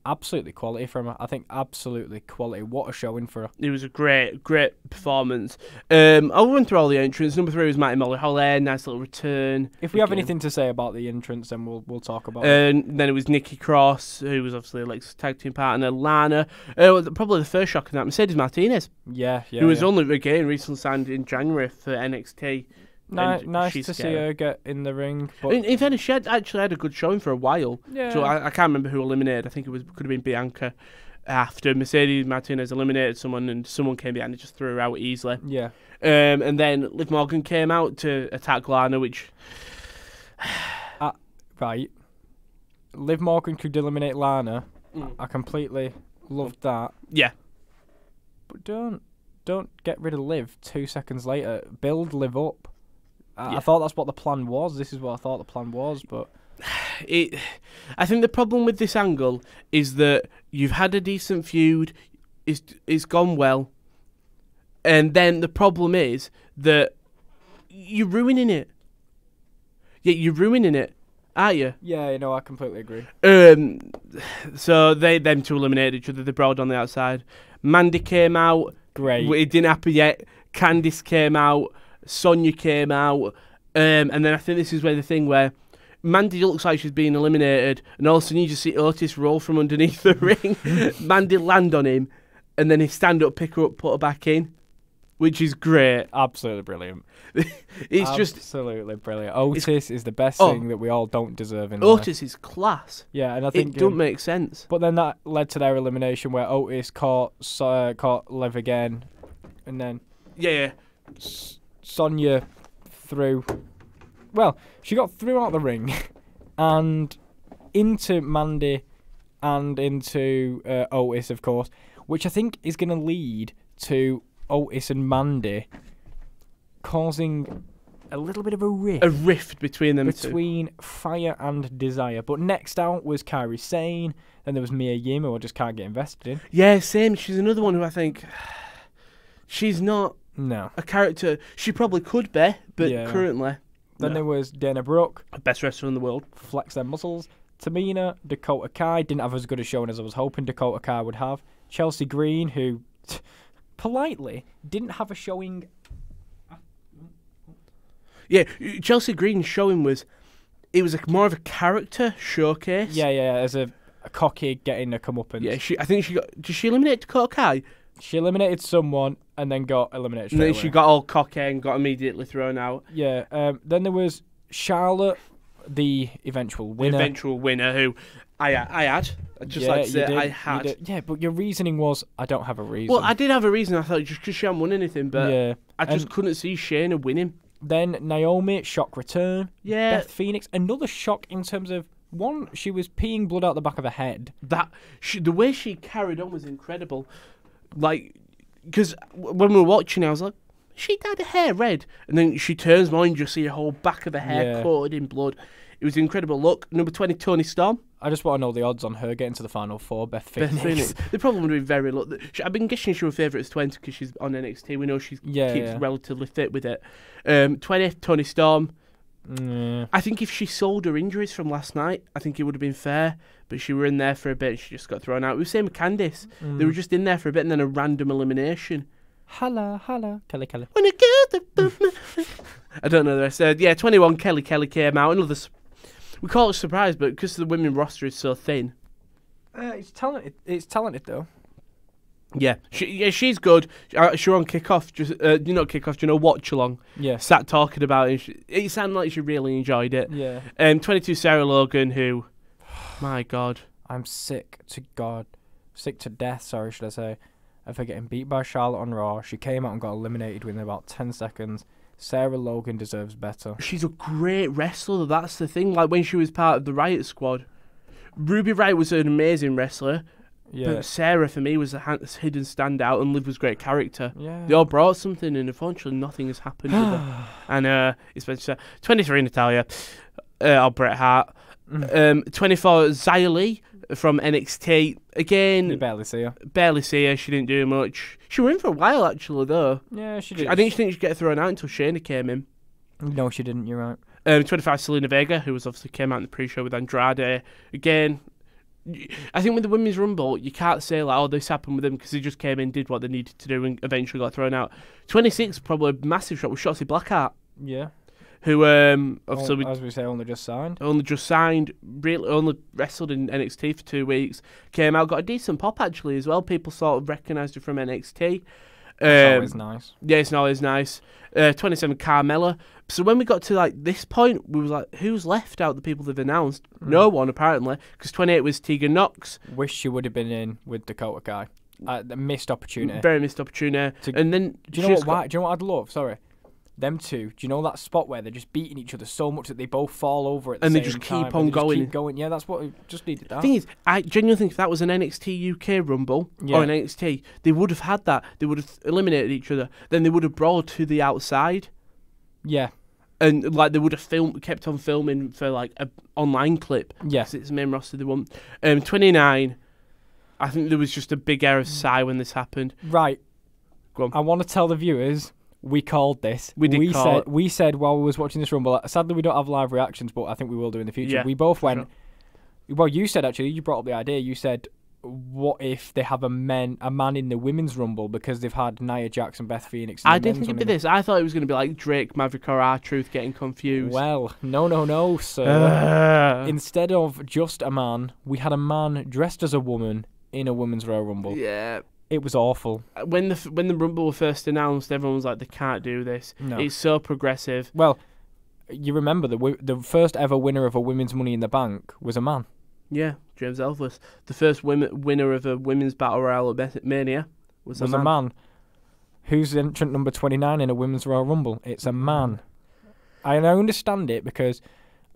absolutely quality from her. I think absolutely quality. What a showing for her. It was a great performance. I'll run through all the entrants. Number 3 was Mighty Molly Holly. Nice little return. If we have anything to say about the entrants, then we'll talk about it. And then it was Nikki Cross, who was obviously Alexa's tag team partner. Lana. Probably the first shock in that. Mercedes Martinez. Yeah. Who was only, again, recently signed in January for NXT. Nice to see her get in the ring. But in fairness, she actually had a good showing for a while. Yeah. So I can't remember who eliminated. I think could have been Bianca. After Mercedes Martinez eliminated someone, and someone came behind and just threw her out easily. Yeah. And then Liv Morgan came out to attack Lana, which... right. Liv Morgan could eliminate Lana. I completely loved that. Yeah. But don't get rid of Liv 2 seconds later. Build Liv up. I thought that's what the plan was. This is what I thought the plan was, but... I think the problem with this angle is that you've had a decent feud, it's gone well, and then the problem is that you're ruining it. Yeah, you're ruining it, aren't you? Yeah, I completely agree. So them two eliminated each other. They brawled on the outside. Mandy came out. Great. It didn't happen yet. Candice came out. Sonya came out. And then I think this is where the thing where Mandy looks like she's being eliminated, and all of a sudden you just see Otis roll from underneath the ring. Mandy land on him, and then he stand up, pick her up, put her back in, which is great. Absolutely brilliant. It's absolutely brilliant. Otis is the best thing that we all don't deserve in life. Otis life. is class. Yeah, and I think it don't make sense. But then that led to their elimination, where Otis caught Liv again, and then Sonya threw. Well, she got through out the ring and into Mandy and into Otis, of course, which I think is going to lead to Otis and Mandy causing a little bit of a rift. A rift between them two. Between Fire and Desire. But next out was Kairi Sane. Then there was Mia Yim, who I just can't get invested in. Yeah, same. She's another one who I think... She's not No. a character... She probably could be, but Yeah. currently... Then no. there was Dana Brooke. Best wrestler in the world. Flex their muscles. Tamina, Dakota Kai. Didn't have as good a showing as I was hoping Dakota Kai would have. Chelsea Green, who politely didn't have a showing. Yeah, Chelsea Green's showing was... It was more of a character showcase. Yeah, as a cocky getting a comeuppance. Yeah, I think she got... Did she eliminate Dakota Kai? She eliminated someone and then got eliminated And straight then away. she got all cocky and got immediately thrown out. Yeah, then there was Charlotte, the eventual winner. The eventual winner who I had. I'd just like to say I had. Yeah, but your reasoning was, I don't have a reason. Well, I did have a reason. I thought just because she hadn't won anything, but yeah. I just couldn't see Shayna winning. Then Naomi, shock return. Yeah. Beth Phoenix, another shock in terms of, one, she was peeing blood out the back of her head. The way she carried on was incredible. Like, because when we were watching, I was like, she dyed her hair red. And then she turns on and you just see her whole back of her hair coated in blood. It was an incredible look. Number 20, Toni Storm. I just want to know the odds on her getting to the final four, Beth Phoenix. They probably would be very low. I've been guessing she was favourite as 20 because she's on NXT. We know she keeps relatively fit with it. 20th, Toni Storm. I think if she sold her injuries from last night, I think it would have been fair. But she were in there for a bit and she just got thrown out. It was the same with Candice. They were just in there for a bit and then a random elimination. Holla, Kelly. When I get the I don't know the rest. 21, Kelly came out. We call it a surprise, but because the women roster is so thin. It's talented. It's talented though. Yeah, she's good. She was on kickoff, watch along. Yeah, Sat talking about it. It sounded like she really enjoyed it. Yeah. 22, Sarah Logan, who, my God, I'm sick to death. Sorry, should I say, of her getting beat by Charlotte on Raw. She came out and got eliminated within about 10 seconds. Sarah Logan deserves better. She's a great wrestler. That's the thing. Like when she was part of the Riot Squad, Ruby Riott was an amazing wrestler. Yeah. But Sarah, for me, was a hidden standout, and Liv was a great character. Yeah. They all brought something, and unfortunately, nothing has happened with her. And it's been 23, Natalia, or Bret Hart. 24, Xia Li from NXT. Again, you barely see her. She didn't do much. She was in for a while, actually, though. Yeah, she did. I didn't think she'd get thrown out until Shayna came in. No, she didn't. You're right. 25, Selena Vega, who was obviously came out in the pre-show with Andrade. Again, I think with the Women's Rumble, you can't say, like, oh, this happened with them because they just came in, did what they needed to do, and eventually got thrown out. 26, probably a massive shot, was Shotzi Blackheart. Yeah. Who, obviously... as we say, only just signed. Really only wrestled in NXT for 2 weeks. Came out, got a decent pop, actually, as well. People sort of recognised her from NXT. It's always nice. Yeah, it's always nice. 27, Carmella. So when we got to like this point, we was like, who's left out the people they've announced? No one, apparently, because 28 was Tegan Knox. Wish she would have been in with Dakota Kai. The missed opportunity. Very missed opportunity. And then do you know what? Do you know what I'd love? Sorry. Them two, do you know that spot where they're just beating each other so much that they both fall over at the same time? And they just keep on going. Keep going. Yeah, that's what we just needed. The thing is, I genuinely think if that was an NXT UK Rumble or an NXT, they would have had that. They would have eliminated each other. Then they would have brawled to the outside. Yeah. And like they would have kept on filming for like an online clip. Yeah. Because it's the main roster they want. 29, I think there was just a big air of sigh when this happened. Right. Go on. I want to tell the viewers... We called this. We said while we was watching this Rumble. Sadly, we don't have live reactions, but I think we will do in the future. Yeah, we both went. Sure. Well, you said actually. You brought up the idea. You said, "What if they have a man in the women's Rumble because they've had Nia Jax and Beth Phoenix?" I didn't think it'd be this. I thought it was going to be like Drake, Maverick, or R-Truth getting confused. Well, no, sir. Instead of just a man, we had a man dressed as a woman in a women's Royal Rumble. Yeah. It was awful. When the Rumble was first announced, everyone was like, they can't do this. No. It's so progressive. Well, you remember the first ever winner of a Women's Money in the Bank was a man. Yeah, James Ellsworth. The first winner of a Women's Battle Royal at Mania was a man. Who's entrant number 29 in a Women's Royal Rumble? It's a man. And I understand it because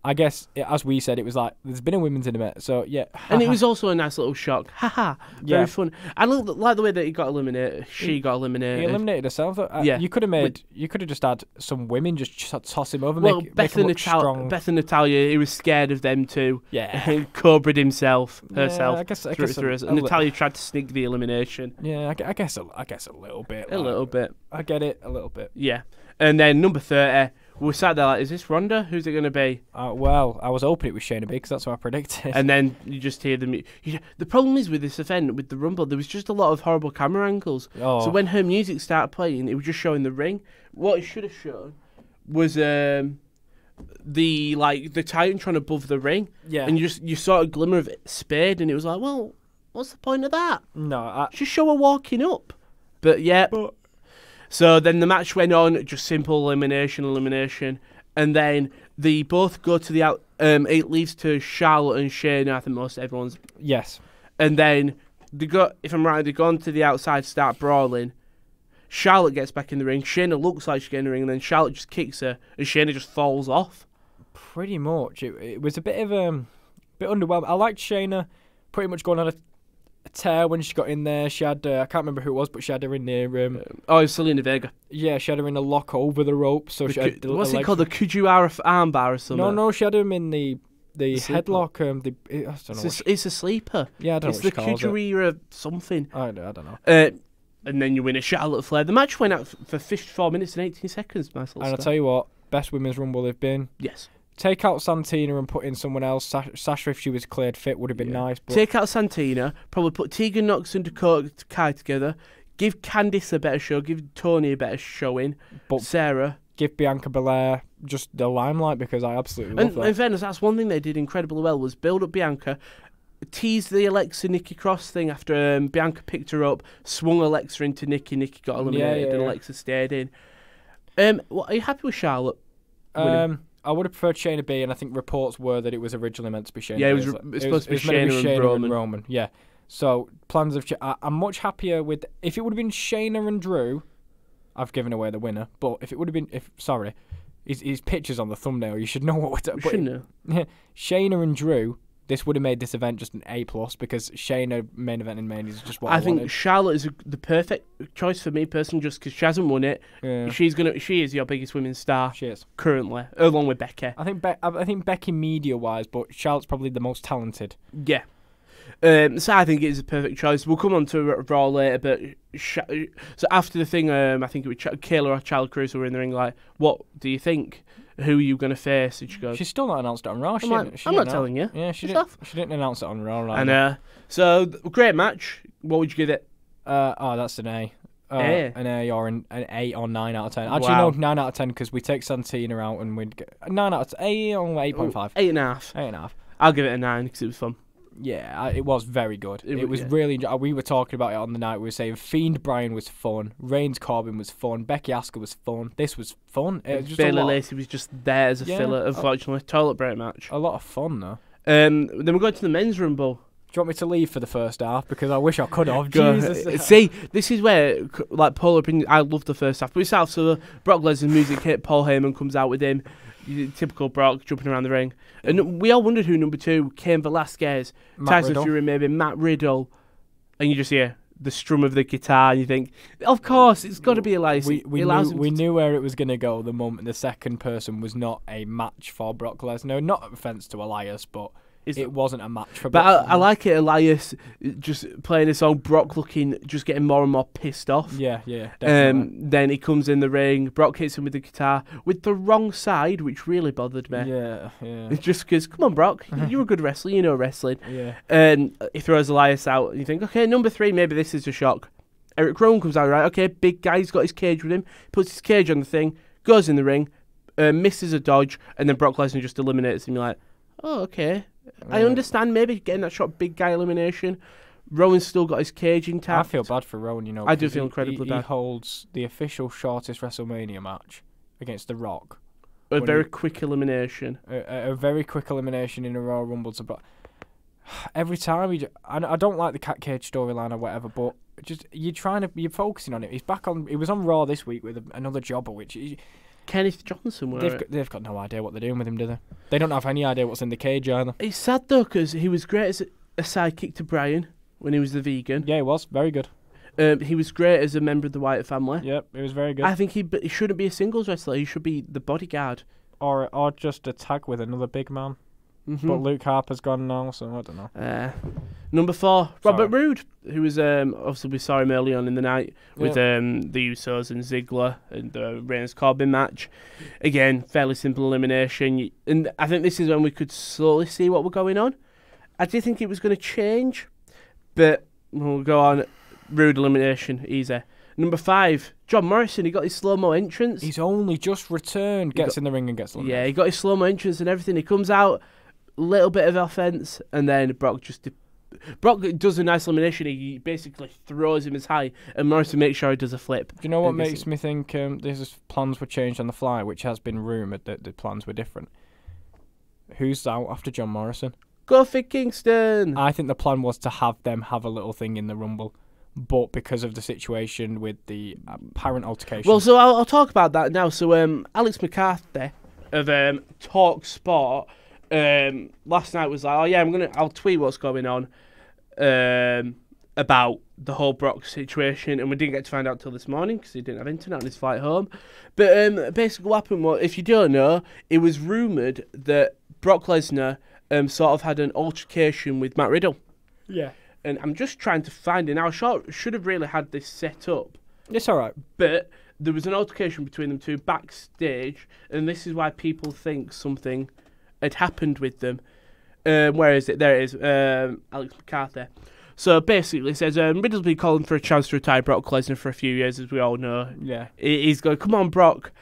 I guess, as we said, it was like, there's been a women's intimate, so yeah. And it was also a nice little shock. Haha. Very fun. I like the way that he got eliminated. She got eliminated. He eliminated herself. Yeah. You could have just had some women just toss him over, Well, make Beth him and look strong. Beth and Natalia, he was scared of them too. Yeah. And cobra'd herself. I guess And Natalia tried to sneak the elimination. Yeah, I guess a little bit. A little bit. I get it, a little bit. Yeah. And then number 30, we sat there like, is this Ronda? Who's it going to be? Well, I was hoping it was Shayna because that's what I predicted. And then you just hear them. The problem is with this event, with the Rumble, there was just a lot of horrible camera angles. Oh. So when her music started playing, it was just showing the ring. What it should have shown was the Titantron above the ring. Yeah. And you saw a glimmer of Spade, and it was like, well, what's the point of that? No, just show her walking up. But yeah. So then the match went on, just simple elimination, and then they both go to the out. It leads to Charlotte and Shayna. I think most everyone's. Yes. And then they go. If I'm right, they go onto the outside, start brawling. Charlotte gets back in the ring. Shayna looks like she's getting in the ring, and then Charlotte just kicks her, and Shayna just falls off. Pretty much. It was a bit of bit underwhelming. I liked Shayna pretty much going on a tear when she got in there. She had I can't remember who it was, but she had her in there. It's Selena Vega. Yeah, she had her in a lock over the rope. So she had what's it called? The Kujiwara armbar or something? No, she had him in the headlock. I don't know. It's a sleeper. Yeah, I don't know. It's the Kujiwara something. I don't know. And then you win a Charlotte Flair. The match went out for 54 minutes and 18 seconds. Nice little and I'll tell you what, best women's rumble they've been. Yes. Take out Santina and put in someone else. Sasha, if she was cleared fit, would have been nice. But take out Santina, probably put Tegan Nox and Dakota Kai together. Give Candice a better show. Give Tony a better showing. But Sarah. Give Bianca Belair just the limelight because I absolutely love that. In fairness, that's one thing they did incredibly well was build up Bianca, tease the Alexa Nikki Cross thing after Bianca picked her up, swung Alexa into Nikki. Nikki got eliminated and Alexa stayed in. Are you happy with Charlotte? I would have preferred Shayna B, and I think reports were that it was originally meant to be Shayna. Yeah, it was supposed to be Shayna and Roman. Yeah. So plans of I'm much happier with if it would have been Shayna and Drew. I've given away the winner, but if it would have been his pictures on the thumbnail, you should know what we're talking about. Shouldn't know. Shayna and Drew. This would have made this event just an A+ because Shayna main event in Mania is just what I think wanted. Charlotte is the perfect choice for me personally, just because she hasn't won it. Yeah. She is your biggest women's star. She is currently, along with Becky. I think Becky media wise, but Charlotte's probably the most talented. Yeah. So I think it is a perfect choice. We'll come on to Raw later, but so after the thing, I think it was Kayla or Charlotte Cruz were in the ring. Like, what do you think? Who are you going to face? And she goes, she's still not announced it on Raw. I'm not telling you. Yeah, she didn't announce it on Raw. Right? And so great match. What would you give it? That's an A. An A or an 8 or 9 out of 10. Actually, Wow. no, 9 out of 10 because we take Santina out and we'd get 9 out of 10. A or 8.5. 8.5. 8.5. I'll give it a 9 because it was fun. Yeah, it was very good. It was yeah. really. We were talking about it on the night. We were saying Fiend Bryan was fun. Reigns Corbin was fun. Becky Asuka was fun. This was fun. It was just Bayley Lacey was just there as a filler. Unfortunately, toilet break match. A lot of fun though. Then we're going to the men's rumble. Do you want me to leave for the first half because I wish I could have? Jesus. See, this is where polar opinion. I love the first half, but it's after Brock Lesnar's music hit. Paul Heyman comes out with him. Typical Brock jumping around the ring. And we all wondered who number 2, Cain Velasquez, Tyson Fury, maybe Matt Riddle. And you just hear the strum of the guitar and you think, of course, it's got to be Elias. We knew where it was going to go the moment the second person was not a match for Brock Lesnar. Not offence to Elias, but it wasn't a match for Brock. But I like it, Elias just playing a song, Brock just getting more and more pissed off. Yeah, definitely. Then he comes in the ring, Brock hits him with the guitar with the wrong side, which really bothered me. Yeah. It's just because, come on, Brock, you're a good wrestler, you know wrestling. Yeah. And he throws Elias out, and you think, okay, number 3, maybe this is a shock. Eric Rowan comes out, right, okay, big guy, he's got his cage with him, puts his cage on the thing, goes in the ring, misses a dodge, and then Brock Lesnar just eliminates him. You're like, oh, okay. I understand maybe getting that shot, big guy elimination. Rowan's still got his cage intact. I feel bad for Rowan, you know. I do feel incredibly bad. He holds the official shortest WrestleMania match against The Rock. A very quick elimination. A very quick elimination in a Royal Rumble. Every time I don't like the cat cage storyline or whatever, but just you're focusing on it. He's back on. He was on Raw this week with another jobber, which. Kenneth Johnson. They've got no idea what they're doing with him, do they? They don't have any idea what's in the cage either. It's sad though, because he was great as a sidekick to Brian when he was the vegan. Yeah, he was very good. He was great as a member of the Wyatt family. Yep, he was very good. I think he shouldn't be a singles wrestler. He should be the bodyguard. Or just a tag with another big man. Mm-hmm. But Luke Harper's gone now, so I don't know. Number 4, Robert Roode, who was obviously we saw him early on in the night with the Usos and Ziggler and the Reigns Corbin match. Again, fairly simple elimination, and I think this is when we could slowly see what was going on. I did think it was going to change, but we'll go on. Roode elimination, easy. Number 5, John Morrison. He got his slow-mo entrance. He's only just returned. Gets in the ring and gets eliminated. Yeah, he got his slow-mo entrance and everything. He comes out, little bit of offense, and then Brock does a nice elimination. He basically throws him as high, and Morrison makes sure he does a flip. Do you know what makes me think these plans were changed on the fly, which has been rumoured that the plans were different? Who's out after John Morrison? Kofi Kingston. I think the plan was to have them have a little thing in the Rumble, but because of the situation with the apparent altercation... Well, so I'll talk about that now. So Alex McCarthy of Talk Sport last night was like, oh yeah, I'll tweet what's going on about the whole Brock situation, and we didn't get to find out till this morning because he didn't have internet on his flight home. But basically what happened was, if you don't know, it was rumoured that Brock Lesnar sort of had an altercation with Matt Riddle. Yeah. And I'm just trying to find it now. Should have really had this set up. It's all right. But there was an altercation between them two backstage, and this is why people think something had happened with them. Where is it? There it is. Alex McCarthy. So basically, it says Riddle's been calling for a chance to retire Brock Lesnar for a few years, as we all know. Yeah. He's going, come on, Brock.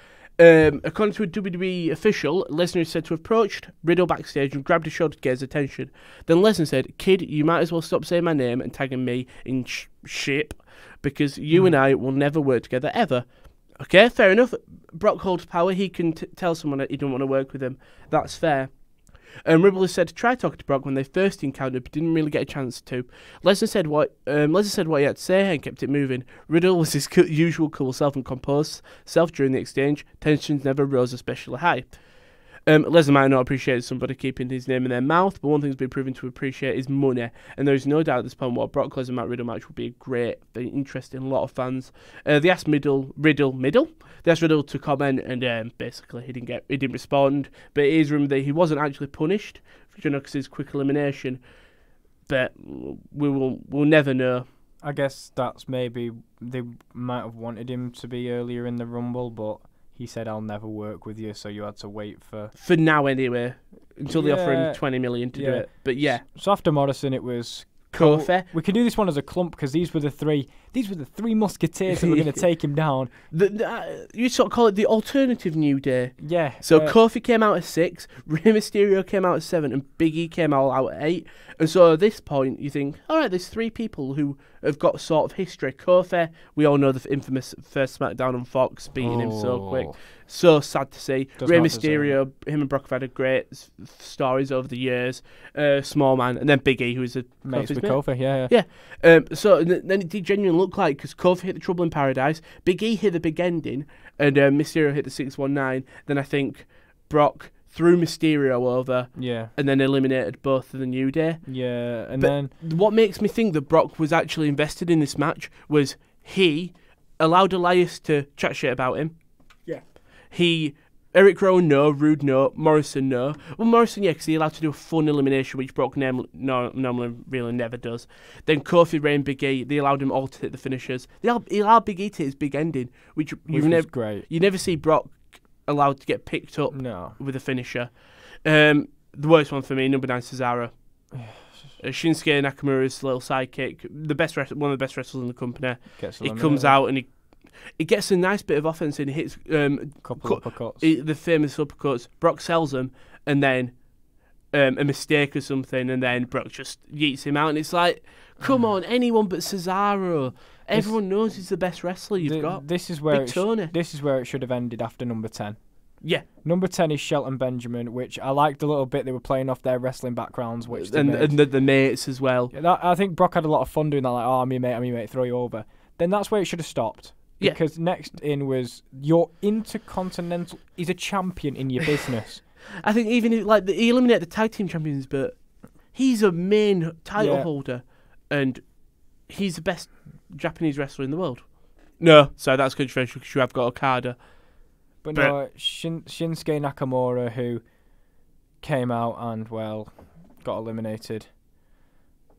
According to a WWE official, Lesnar is said to have approached Riddle backstage and grabbed his shoulder to get his attention. Then Lesnar said, "Kid, you might as well stop saying my name and tagging me in ship, because you and I will never work together ever." Okay, fair enough. Brock holds power. He can tell someone that he don't want to work with him. That's fair. Riddle is said to try talking to Brock when they first encountered, but didn't really get a chance to. Lesnar said what he had to say and kept it moving. Riddle was his usual cool self and composed self during the exchange. Tensions never rose especially high. Lesnar might not appreciate somebody keeping his name in their mouth, but one thing's been proven to appreciate is money, and there is no doubt at this point what Brock Lesnar Matt Riddle match will be a great, very interesting, a lot of fans. They asked Riddle to comment, and basically he didn't respond. But it is rumored that he wasn't actually punished, because his quick elimination. But we'll never know. I guess that's maybe they might have wanted him to be earlier in the Rumble, but he said, "I'll never work with you," so you had to wait for now anyway, until they offer him 20 million to do it. But yeah. So after Morrison, it was Kofi. We can do this one as a clump because these were the three musketeers that were going to take him down. You sort of call it the alternative New Day. Yeah. So Kofi came out at 6, Rey Mysterio came out at 7, and Big E came out at 8. And so at this point, you think, all right, there's 3 people who have got sort of history. Kofi, we all know the infamous first SmackDown on Fox, beating him so quick. So sad to see. Rey Mysterio, him and Brock have had great stories over the years. Small man, and then Big E, who is a mates with Kofi. Yeah. So then it did genuinely look like, because Kofi hit the Trouble in Paradise, Big E hit the big ending, and Mysterio hit the 619. Then I think Brock threw Mysterio over, and then eliminated both of the New Day. Yeah, and but then what makes me think that Brock was actually invested in this match was he allowed Elias to chat shit about him. Yeah. Eric Rowan, no. Rude, no. Morrison, no. Well, Morrison, yeah, because he allowed to do a fun elimination, which Brock normally really never does. Then Kofi, Rey, and Big E, they allowed him all to hit the finishers. He allowed Big E to hit his big ending, which was great. You never see Brock allowed to get picked up with a finisher. The worst one for me, number 9, Cesaro. Shinsuke Nakamura's little sidekick, one of the best wrestlers in the company. He comes out and he gets a nice bit of offense and he hits couple uppercuts. The famous uppercuts. Brock sells them, and then a mistake or something, and then Brock just yeets him out, and it's like, come on, anyone but Cesaro. Everyone knows he's the best wrestler you've got. This is where Big Tony. This is where it should have ended after number 10. Yeah. Number 10 is Shelton Benjamin, which I liked a little bit. They were playing off their wrestling backgrounds, which and the mates as well. Yeah, I think Brock had a lot of fun doing that, like, oh, I'm your mate, throw you over. Then that's where it should have stopped. Yeah. Because next in was your Intercontinental. He's a champion in your business. I think even he eliminated the tag team champions, but he's a main title holder, and he's the best Japanese wrestler in the world. No, so that's controversial because you have got Okada. But no, Shinsuke Nakamura, who came out and, well, got eliminated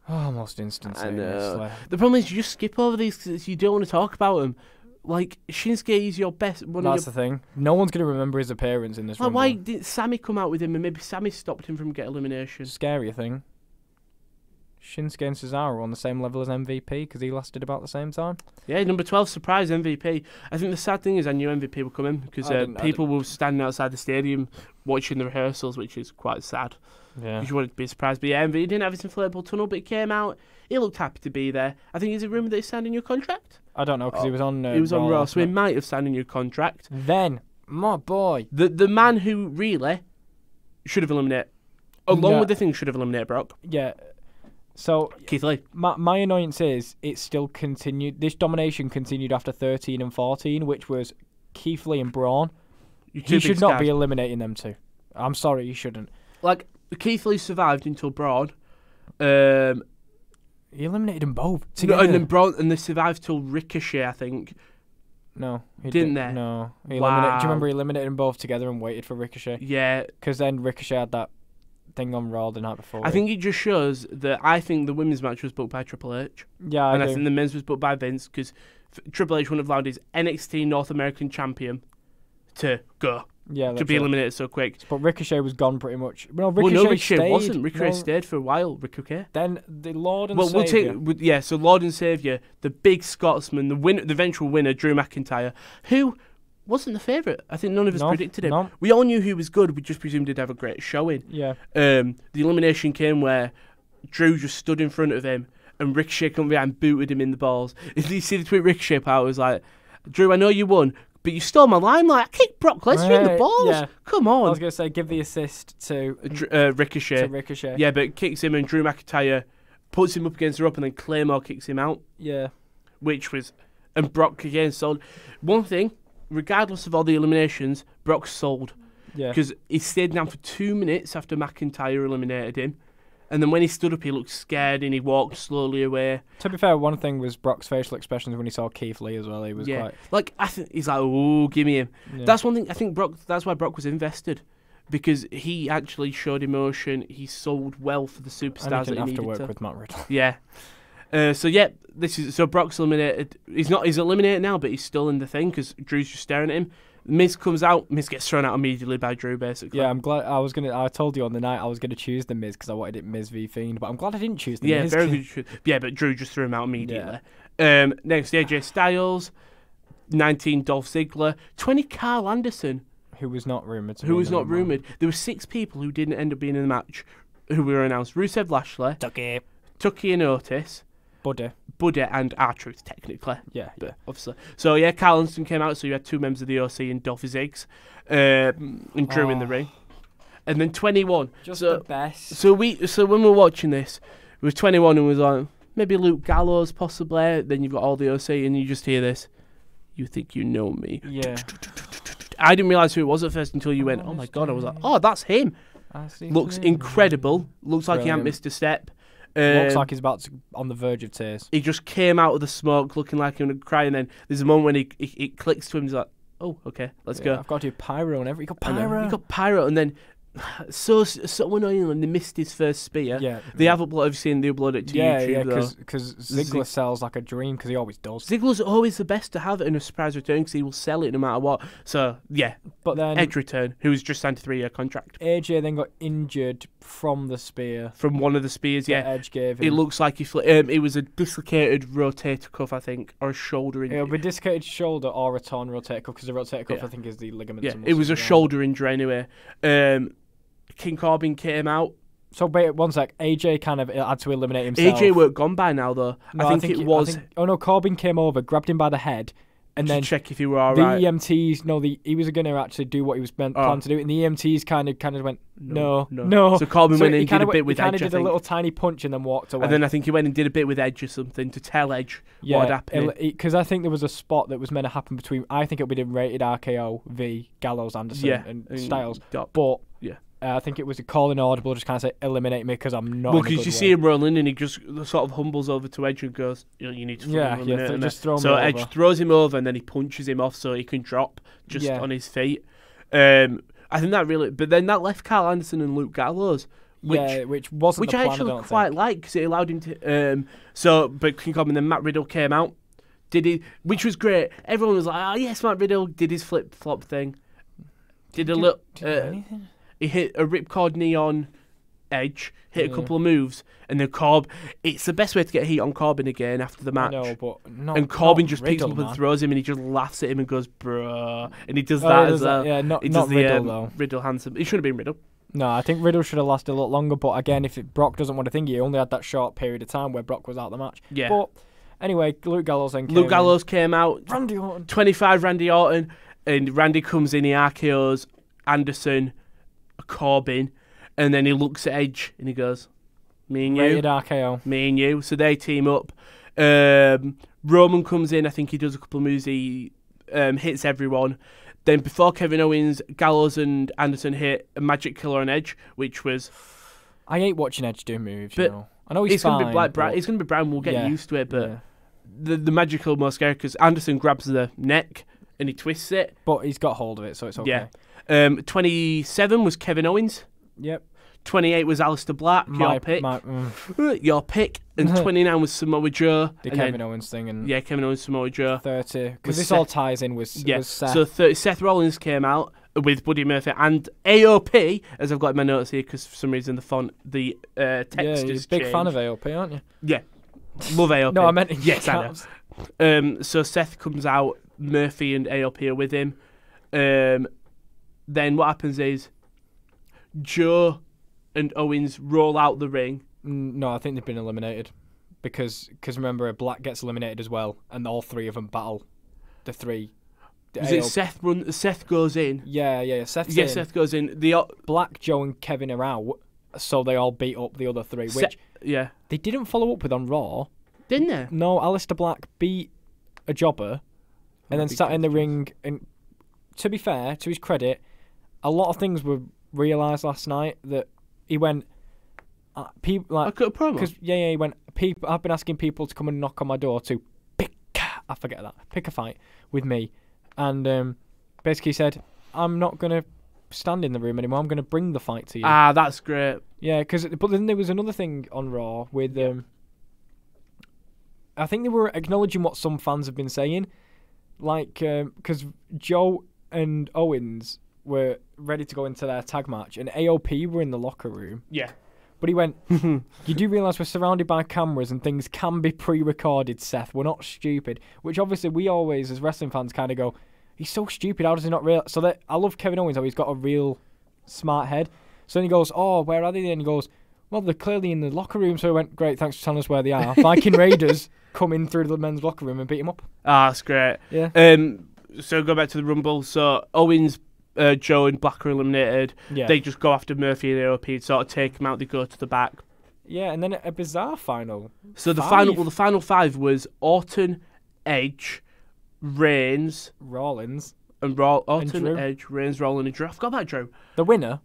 almost instantaneously. The problem is you just skip over these because you don't want to talk about them. Like, Shinsuke is your best... That's the thing. No one's going to remember his appearance in this Rumble. Why didn't Sammy come out with him and maybe Sammy stopped him from getting elimination? Scary thing. Shinsuke and Cesaro are on the same level as MVP because he lasted about the same time. Yeah, number 12, surprise MVP. I think the sad thing is I knew MVP would come in because people were standing outside the stadium watching the rehearsals, which is quite sad. Yeah. You wanted to be surprised. But yeah, MVP didn't have his inflatable tunnel, but he came out. He looked happy to be there. I think there's a rumour that he signed a new contract. I don't know because he was on he was on Raw, so he might have signed a new contract. Then, my boy. The man who really should have eliminated, along with the thing should have eliminated Brock. Yeah. So Keith Lee. My annoyance is it still continued. This domination continued after 13 and 14, which was Keith Lee and Braun. He should not be eliminating them two. I'm sorry, he shouldn't. Like Keith Lee survived until Braun. He eliminated them both together. No, and then Braun, and they survived till Ricochet, I think. No, he didn't they? No. Do you Wow. remember he eliminated them both together and waited for Ricochet? Yeah. Because then Ricochet had that thing on Raw the night before. I think it just shows that I think the women's match was booked by Triple H. Yeah, I think the men's was booked by Vince because Triple H wouldn't have allowed his NXT North American champion to go. Yeah, to be eliminated so quick. But Ricochet was gone pretty much. No, Ricochet wasn't. Ricochet stayed for a while. Ricochet. Then the Lord and Saviour. So Lord and Saviour, the big Scotsman, the eventual winner, Drew McIntyre, who wasn't the favourite. I think none of us predicted him. No. We all knew he was good. We just presumed he'd have a great showing. Yeah. The elimination came where Drew just stood in front of him and Ricochet come behind and booted him in the balls. You see the tweet Ricochet out was like, Drew, I know you won, but you stole my limelight. I kicked Brock Lesnar in the balls. Yeah. Come on. I was going to say, give the assist to Ricochet. Yeah, but kicks him and Drew McIntyre puts him up against the rope and then Claymore kicks him out. Yeah. And Brock again sold. One thing, regardless of all the eliminations, Brock sold. Yeah. Because he stayed down for 2 minutes after McIntyre eliminated him. And then when he stood up, he looked scared and he walked slowly away. To be fair, one thing was Brock's facial expressions when he saw Keith Lee as well. He was quite... Like, I think he's like, oh, give me him. Yeah. That's one thing, I think that's why Brock was invested. Because he actually showed emotion. He sold well for the superstars that he needed to. And he didn't have to work with Matt Riddle. Yeah. So Brock's eliminated. He's eliminated now, but he's still in the thing because Drew's just staring at him. Miz comes out. Miz gets thrown out immediately by Drew, basically. Yeah, I'm glad. I told you on the night I was gonna choose the Miz because I wanted it Miz v Fiend, but I'm glad I didn't choose the Miz. Yeah, very good. Yeah, but Drew just threw him out immediately. Yeah. Next, AJ Styles, 19 Dolph Ziggler, 20 Carl Anderson, who was not rumored. There were 6 people who didn't end up being in the match, who were announced: Rusev, Lashley, Tucky and Otis, Buddy and R-Truth, technically. Yeah, obviously. So, yeah, Carl Anderson came out, so you had 2 members of the OC and Dolph Ziggs and Drew in the ring. And then 21. Just the best. So when we were watching this, it was 21 and was like, maybe Luke Gallows, possibly. Then you've got all the OC and you just hear this. You think you know me. Yeah. I didn't realise who it was at first until you went, oh my God. I was like, oh, that's him. Looks incredible. Looks like he hasn't missed a step. Looks like he's about to on the verge of tears. He just came out of the smoke looking like he was crying. And then there's a moment when it clicks to him. He's like, "Oh, okay, let's go." I've got to do pyro and everything. You got pyro, and then so annoying when they missed his first spear. Yeah, they haven't seen they upload it to YouTube. Yeah, because Ziggler sells like a dream because he always does. Ziggler's always the best to have in a surprise return because he will sell it no matter what. So yeah, but then Edge return, who was just signed a 3-year contract. AJ then got injured from the spear. From one of the spears, yeah. Edge gave him. It looks like it was a dislocated rotator cuff, I think, or a shoulder injury. It'll be dislocated shoulder or a torn rotator cuff because the rotator cuff I think is the ligament. Yeah, it was a shoulder injury anyway. King Corbin came out. So wait, one sec. AJ kind of had to eliminate himself. AJ weren't gone by now though. No, I think it was. Oh no, Corbin came over, grabbed him by the head, And to then check if you were all the right. EMTs, he was going to actually do what he was planned to do, and the EMTs kind of went, no. So Corbin went and did a bit with Edge. He kind Edge, of did a little tiny punch and then walked away. And then I think he went and did a bit with Edge or something to tell Edge what had happened. Because I think there was a spot that was meant to happen between, I think it would be the rated RKO v Gallows, Anderson and Styles. But I think it was a call inaudible, just kind of say, eliminate me because I'm not. Well, because you see him rolling and he just sort of humbles over to Edge and goes, you need to just throw me So over. Edge throws him over and then he punches him off so he can drop just on his feet. I think that really, but then that left Carl Anderson and Luke Gallows. Which wasn't which the plan, I actually quite like because it allowed him to. But King Corbin, then Matt Riddle came out, which was great. Everyone was like, "Oh yes, Matt Riddle did his flip flop thing." Did a little. He hit a ripcord knee on Edge, hit a couple of moves, and then it's the best way to get heat on Corbin again after the match. No, but and Corbin just Riddle, picks him up and throws him, and he just laughs at him and goes, "Bruh," and he does that as well. Yeah, not does Riddle though. Riddle handsome. He should have been Riddle. No, I think Riddle should have lasted a lot longer. But again, if Brock doesn't want to think, he only had that short period of time where Brock was out of the match. Yeah. But anyway, Luke Gallows then came out. Randy Orton. 25 Randy Orton, and Randy comes in. He RKO's Anderson, Corbin. And then he looks at Edge and he goes, "Me and you." Rated RKO. Me and you. So they team up. Roman comes in. I think he does a couple of moves. He hits everyone. Then before Kevin Owens, Gallows and Anderson hit a Magic Killer on Edge, which was... I hate watching Edge do moves, but I know he's fine. It's going to be Brown. We'll get used to it. But the Magic Killer more scary because Anderson grabs the neck and he twists it. But he's got hold of it, so it's okay. Yeah. 27 was Kevin Owens. Yep. 28 was Aleister Black, your pick. And 29 was Samoa Joe. The Kevin Owens thing. And Kevin Owens, Samoa Joe. 30, because this all ties in with Seth. So 30, Seth Rollins came out with Buddy Murphy and AOP, as I've got in my notes here, because for some reason the text is you're a big fan of AOP, aren't you? Yeah, love AOP. No, I meant in yes, I know. So Seth comes out, Murphy and AOP are with him. Then what happens is Joe and Owens roll out the ring. No, I think they've been eliminated because remember Black gets eliminated as well, and all three of them battle. The three. Is it Seth goes in? Yeah. Seth goes in. Black, Joe, and Kevin are out, so they all beat up the other three. Which they didn't follow up with on Raw, didn't they? No, Aleister Black beat a jobber, and then sat in the ring. And to be fair, to his credit, a lot of things were realised last night that. He went, people like. I cut a promo. Because he went. I've been asking people to come and knock on my door to pick a fight with me, and basically said, I'm not gonna stand in the room anymore. I'm gonna bring the fight to you. Ah, that's great. Yeah, but then there was another thing on Raw with I think they were acknowledging what some fans have been saying, like because Joe and Owens were ready to go into their tag match, and AOP were in the locker room. Yeah. But he went, you do realise we're surrounded by cameras and things can be pre-recorded, Seth. We're not stupid. Which obviously we always, as wrestling fans, kind of go, he's so stupid, how does he not realise? So I love Kevin Owens, how he's got a real smart head. So then he goes, oh, where are they? And he goes, well, they're clearly in the locker room. So he went, great, thanks for telling us where they are. Viking Raiders come in through the men's locker room and beat him up. Ah, that's great. Yeah. So go back to the Rumble. So Owens... Joe and Black are eliminated. Yeah. They just go after Murphy and AOP and sort of take them out. They go to the back. Yeah, and then a bizarre final. So the final five was Orton, Edge, Reigns, Rollins, and Orton, Edge, Reigns, Rollins, and Drew. I forgot about Drew. The winner.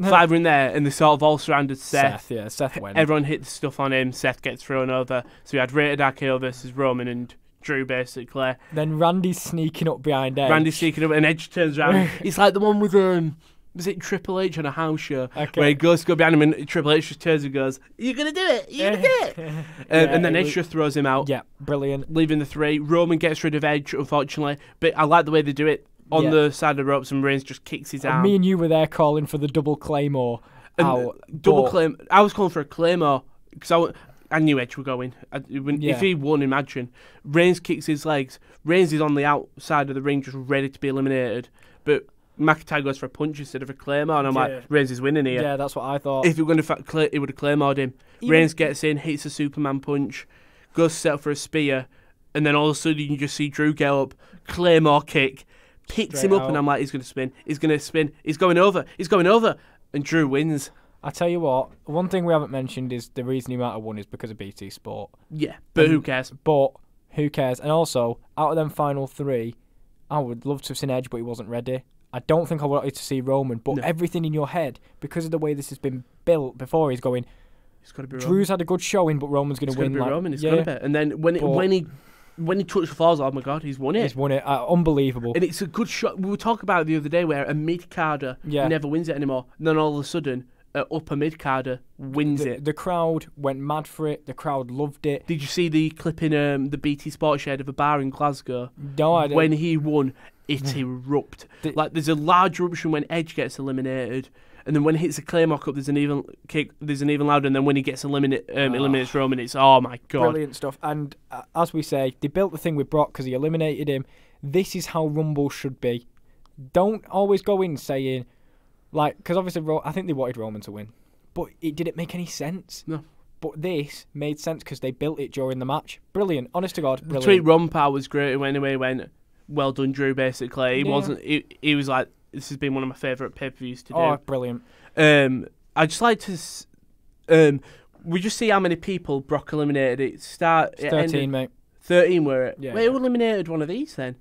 Five were in there, and they sort of all surrounded Seth. Seth went. Everyone hit the stuff on him. Seth gets thrown over. So we had rated RKO versus Roman and Drew, basically. Then Randy's sneaking up behind Edge. And Edge turns around. It's like the one with was it Triple H on a house show? Okay. Where he goes to go behind him and Triple H just turns and goes, "You're gonna do it! You're gonna do it!" And then Edge just throws him out. Yeah, brilliant. Leaving the three. Roman gets rid of Edge, unfortunately, but I like the way they do it on the side of the ropes, and Reigns just kicks his arm. Me and you were there calling for the double Claymore. Double Claymore. I was calling for a Claymore because I knew Edge were going. If he won, imagine. Reigns kicks his legs. Reigns is on the outside of the ring, just ready to be eliminated. But McIntyre goes for a punch instead of a Claymore, and I'm like, Reigns is winning here. Yeah, that's what I thought. If he were going to, he would have Claymored him. Reigns gets in, hits a Superman punch, goes to set up for a spear, and then all of a sudden you just see Drew get up, Claymore kick, picks Straight him up, out. and I'm like, he's going to spin, he's going over, and Drew wins. I tell you what, one thing we haven't mentioned is the reason he might have won is because of BT Sport. Yeah, but who cares? But who cares? And also, out of them final 3, I would love to have seen Edge, but he wasn't ready. I don't think I wanted to see Roman, but everything in your head, because of the way this has been built before, he's going, It's got to be Drew's had a good showing, but Roman's going to win. Roman. It's got to be. And then when he touched the floors, oh my God, he's won it. He's won it. Unbelievable. And it's a good shot. We were talking about it the other day where a mid-carder never wins it anymore. And then all of a sudden, an upper mid-carder wins it. The crowd went mad for it. The crowd loved it. Did you see the clip in the BT Sports shed of a bar in Glasgow? No, I didn't. When he won, it erupted. Like, there's a large eruption when Edge gets eliminated. And then when he hits a Claymore Cup, there's an even kick. There's an even louder. And then when he gets eliminates Roman, it's oh my God, brilliant stuff. And as we say, they built the thing with Brock because he eliminated him. This is how Rumble should be. Don't always go in saying because obviously I think they wanted Roman to win, but it didn't make any sense. No. But this made sense because they built it during the match. Brilliant, honest to God, brilliant. The tweet Rompar was great. Anyway, went well done, Drew. Basically, he wasn't. He was like, this has been one of my favourite pay-per-views to do. Oh, brilliant. I'd just like to. We just see how many people Brock eliminated. It's 13, mate. 13 were it? Yeah. Who eliminated one of these then?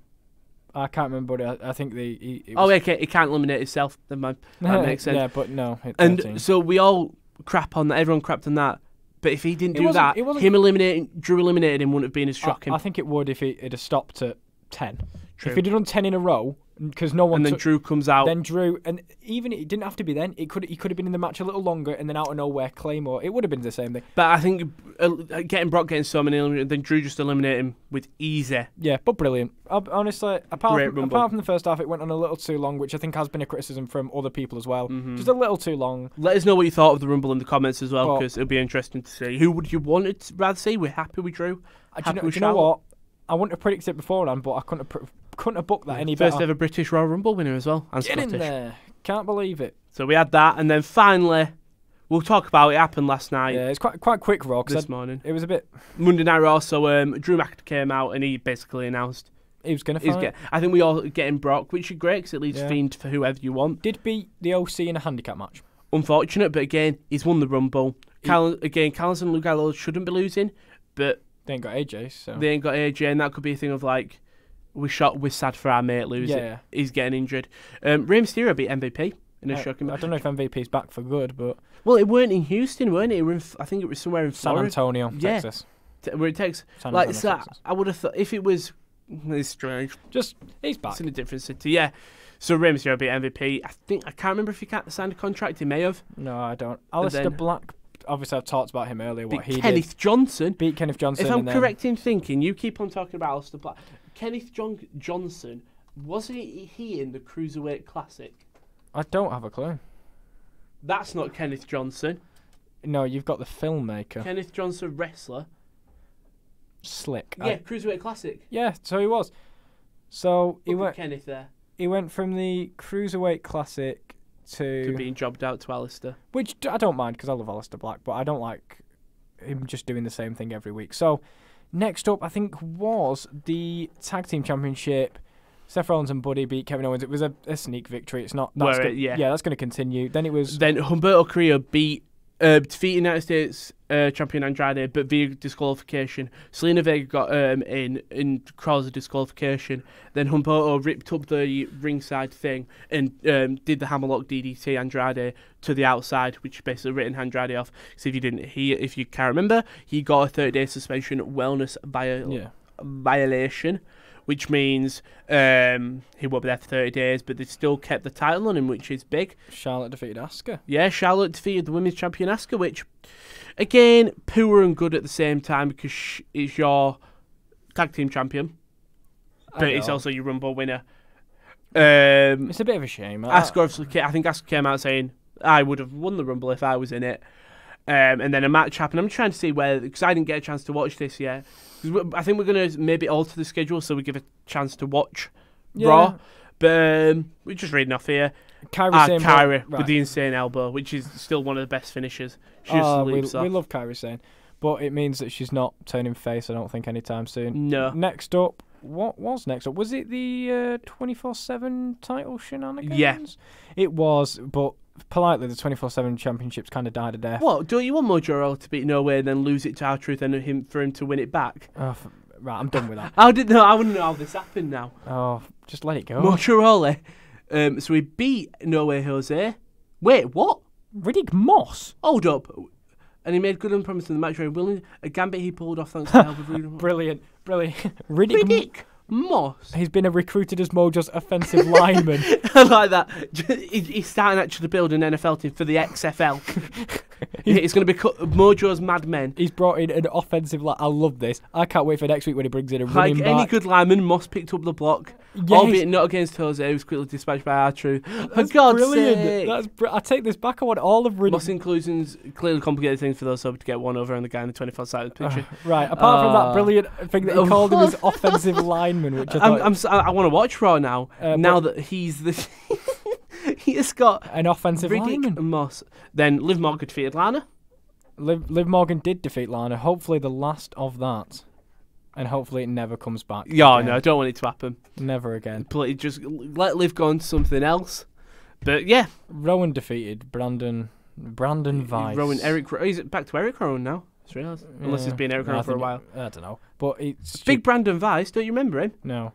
I can't remember, but I think it was... okay, he can't eliminate himself. Never mind. That makes sense. Yeah, but no. And so we all crap on that. Everyone crapped on that. But if he didn't do that, Drew eliminated him wouldn't have been as shocking. I think it would if it had stopped at 10. True. If he'd have done 10 in a row, because no one. And then Drew comes out. Then Drew, and even it didn't have to be then. He could have been in the match a little longer, and then out of nowhere Claymore. It would have been the same thing. But I think getting so many eliminated, then Drew just eliminated him with easy. Yeah, but brilliant. Honestly, apart from the first half, it went on a little too long, which I think has been a criticism from other people as well. Mm-hmm. Just a little too long. Let us know what you thought of the Rumble in the comments as well, because it'll be interesting to see. Who would you want to rather see? We're happy with Drew. Do you know what? I wouldn't have predicted it beforehand, but I couldn't have booked that any better. First ever British Royal Rumble winner as well. And Get Scottish. In there. Can't believe it. So we had that, and then finally, we'll talk about it. Happened last night. Yeah, it's quite quick, Raw. This morning. It was a bit... Monday Night Raw, so Drew McIntyre came out, and he basically announced... He was going to fight. I think we all getting Brock, which is great, because it leaves Fiend for whoever you want. Did beat the OC in a handicap match. Unfortunate, but again, he's won the Rumble. Callis and Luke Gallows shouldn't be losing, but... They ain't got AJ, so... They ain't got AJ, and that could be a thing of like, we're sad for our mate losing. Yeah. He's getting injured. Rey Mysterio beat MVP in a shocking match. I don't know if MVP's back for good, but... Well, it weren't in Houston, weren't it? I think it was somewhere in Florida. San Antonio, Texas. Where it takes... San Antonio, Texas. I would have thought, if it was... It's strange. He's back. It's in a different city, yeah. So Rey Mysterio beat MVP. I can't remember if he signed a contract. He may have. No, I don't. Alistair Black... Obviously, I've talked about him earlier, what he did. Johnson. Beat Kenneth Johnson. If I'm correct in thinking, you keep on talking about Alistair Black. Kenneth Johnson, wasn't he in the Cruiserweight Classic? I don't have a clue. That's not Kenneth Johnson. No, you've got the filmmaker. Kenneth Johnson, wrestler. Slick. Yeah, Cruiserweight Classic. Yeah, so he was. So he went. Kenneth there. He went from the Cruiserweight Classic to being jobbed out to Alistair. Which I don't mind because I love Alistair Black, but I don't like him just doing the same thing every week. So next up, I think, was the Tag Team Championship. Seth Rollins and Buddy beat Kevin Owens. It was a sneak victory. It's not. That's that's going to continue. Then it was. Then Humberto Carrillo defeated United States champion Andrade, but via disqualification. Selena Vega got in cause of disqualification. Then Humberto ripped up the ringside thing and did the hammerlock DDT Andrade to the outside, which basically written Andrade off. So if you can't remember, he got a 30-day suspension wellness violation. Which means he won't be there for 30 days, but they still kept the title on him, which is big. Charlotte defeated Asuka. Yeah, Charlotte defeated the women's champion Asuka, which, again, poor and good at the same time because it's your tag team champion, but it's also your Rumble winner. It's a bit of a shame. I think Asuka came out saying, I would have won the Rumble if I was in it. And then a match happened. I'm trying to see because I didn't get a chance to watch this yet. I think we're going to maybe alter the schedule so we give a chance to watch Raw. But we're just reading off here. Kairi with the insane elbow, which is still one of the best finishes. We love Kairi Sane. But it means that she's not turning face, I don't think, anytime soon. No. Next up, what was next up? Was it the 24/7 title shenanigans? Yeah. It was, but politely, the 24/7 championships kind of died a death. What? Don't you want Mojo Rawley to beat No Way and then lose it to R-Truth and for him to win it back? Oh, right, I'm done with that. I wouldn't know how this happened now. Oh, just let it go. Mojo Rawley. So he beat No Way Jose. Wait, what? Riddick Moss? Hold up. And he made good on promise in the match, very willing. A gambit he pulled off thanks to the help of Riddick. Brilliant. Riddick Moss. He's been recruited as Mojo's offensive lineman. I like that. He's starting actually to build an NFL team for the XFL. It's going to be Mojo's Mad Men. He's brought in an offensive line. I love this. I can't wait for next week when he brings in a running back. Like any good lineman, Moss picked up the block. Yes. Albeit not against Jose, who was quickly dispatched by R-Truth. For God's sake. I take this back. I want all of Riddick. Moss inclusions clearly complicated things for those hoping to get one over on the guy in the 24-sided picture. Right. Apart from that brilliant thing that he called him as offensive lineman, which I want to watch Raw now. Now that he's the he has got an offensive Riddick lineman. Moss. Then Liv Morgan defeated Lana. Liv Morgan did defeat Lana. Hopefully the last of that. And hopefully it never comes back. Yeah, again. no, I don't want it to happen. Never again. Just let Liv go on to something else. But yeah. Rowan defeated Brandon Weiss. He's back to Eric Rowan now. I realised. Unless he's been Eric Rowan for a while. I don't know. But it's Big Brandon Weiss, don't you remember him? No.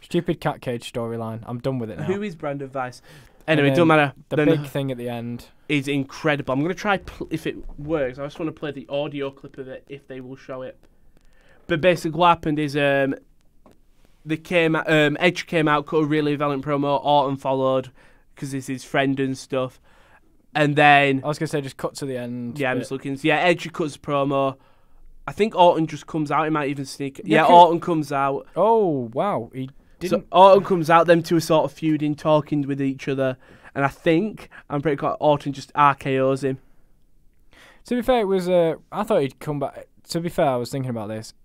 Stupid cat cage storyline. I'm done with it now. Who is Brandon Weiss? Anyway, it don't matter. The big thing at the end is incredible. I'm going to try if it works. I just want to play the audio clip of it if they will show it. But basically, what happened is Edge came out, cut a really valiant promo. Orton followed because it's his friend and stuff. And then I was gonna say just cut to the end. Yeah, I'm just looking. Yeah, Edge cuts a promo. I think Orton just comes out. He might even sneak. Yeah, Orton comes out. Oh wow, he didn't. So Orton comes out. Them two are sort of feuding, talking with each other, and I'm pretty sure Orton just RKO's him. To be fair, it was. I thought he'd come back. To be fair, I was thinking about this.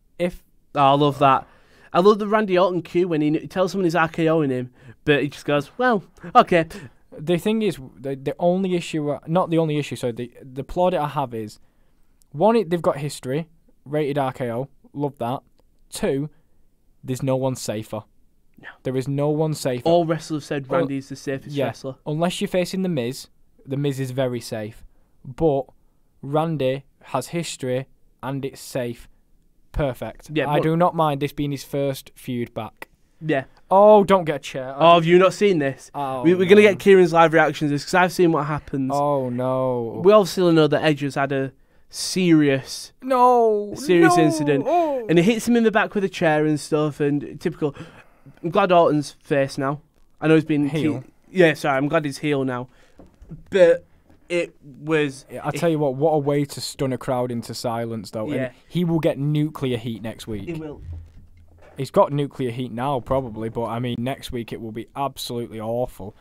I love that. I love the Randy Orton cue when he tells someone he's RKOing him, but he just goes, well, okay. The thing is, the only issue, not the only issue, so the plaudit I have is, one, they've got history, rated RKO, love that. Two, there's no one safer. No. There is no one safer. All wrestlers said Randy's the safest wrestler. Unless you're facing The Miz is very safe. But Randy has history and it's safe. Perfect. Yeah, I do not mind this being his first feud back. Yeah. Oh, don't get a chair. Oh, have you not seen this? Oh, we're going to get Kieran's live reactions to this because I've seen what happens. Oh, no. We obviously know that Edge has had a serious incident. Oh. And he hits him in the back with a chair and stuff. And typical. I'm glad Orton's face now. I know he's been heel. I'm glad he's heel now. But it was. I tell you what a way to stun a crowd into silence, though. Yeah. And he will get nuclear heat next week. He will. He's got nuclear heat now, probably, but I mean, next week it will be absolutely awful.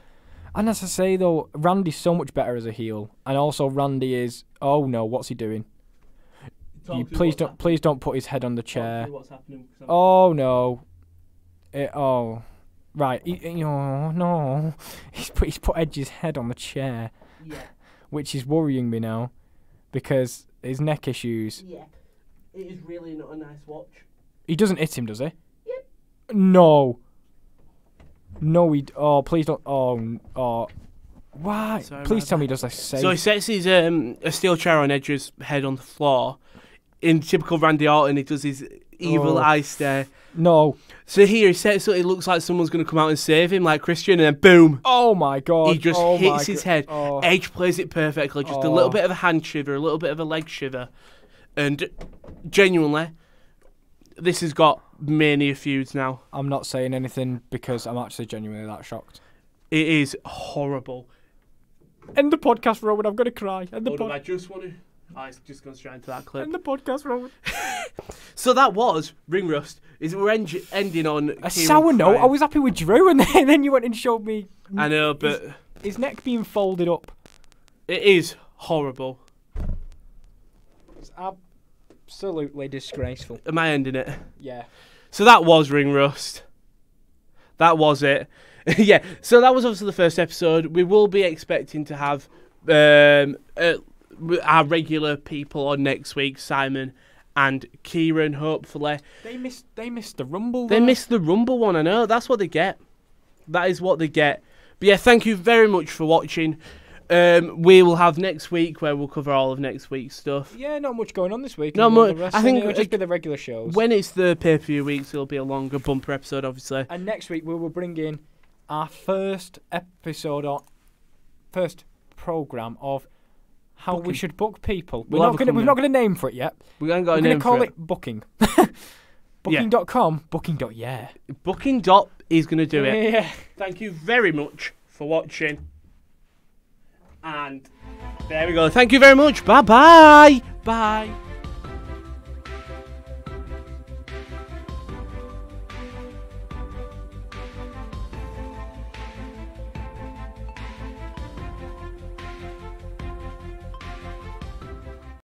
And as I say, though, Randy's so much better as a heel, and also Randy is. Oh no, what's he doing? Please don't put his head on the chair. Oh no. Right. Oh no. He's put Edge's head on the chair. Yeah. Which is worrying me now, because his neck issues. Yeah. It is really not a nice watch. He doesn't hit him, does he? Yep. No. No, please don't. Oh. Why? Sorry, please tell me he does this safe. So he sets his a steel chair on Edge's head on the floor. In typical Randy Orton, he does his evil eye stare. No. So here he sets it. It looks like someone's going to come out and save him, like Christian, and then boom. Oh my God. He just hits his head. Oh. Edge plays it perfectly. Just a little bit of a hand shiver, a little bit of a leg shiver. And genuinely, this has got mania feuds now. I'm not saying anything because I'm actually genuinely that shocked. It is horrible. End the podcast, Rowan. I'm going to cry. I just want to... Oh, it's just gone straight into that clip. End the podcast, Rowan. So that was Ring Rust. We're ending on a sour note. I was happy with Drew, and then you went and showed me... I know, but... His neck being folded up. It is horrible. It's absolutely disgraceful. Am I ending it? Yeah. So that was Ring Rust. That was it. Yeah, so that was obviously the first episode. We will be expecting to have our regular people on next week, Simon and Kieren, hopefully. They missed the Rumble. They missed the Rumble one, I know. That's what they get. That is what they get. But yeah, thank you very much for watching. We will have next week where we'll cover all of next week's stuff. Yeah, not much going on this week. Not much. I think it'll just be the regular shows. When it's the pay-per-view weeks, it'll be a longer bumper episode, obviously. And next week we will bring in our first episode or first program of how we should book people. We're not going to name for it yet. We ain't got a name for it. We're going to call it booking. Booking.com. Booking.yeah. Booking dot is going to do it. Yeah. Thank you very much for watching. And there we go. Thank you very much. Bye-bye. Bye.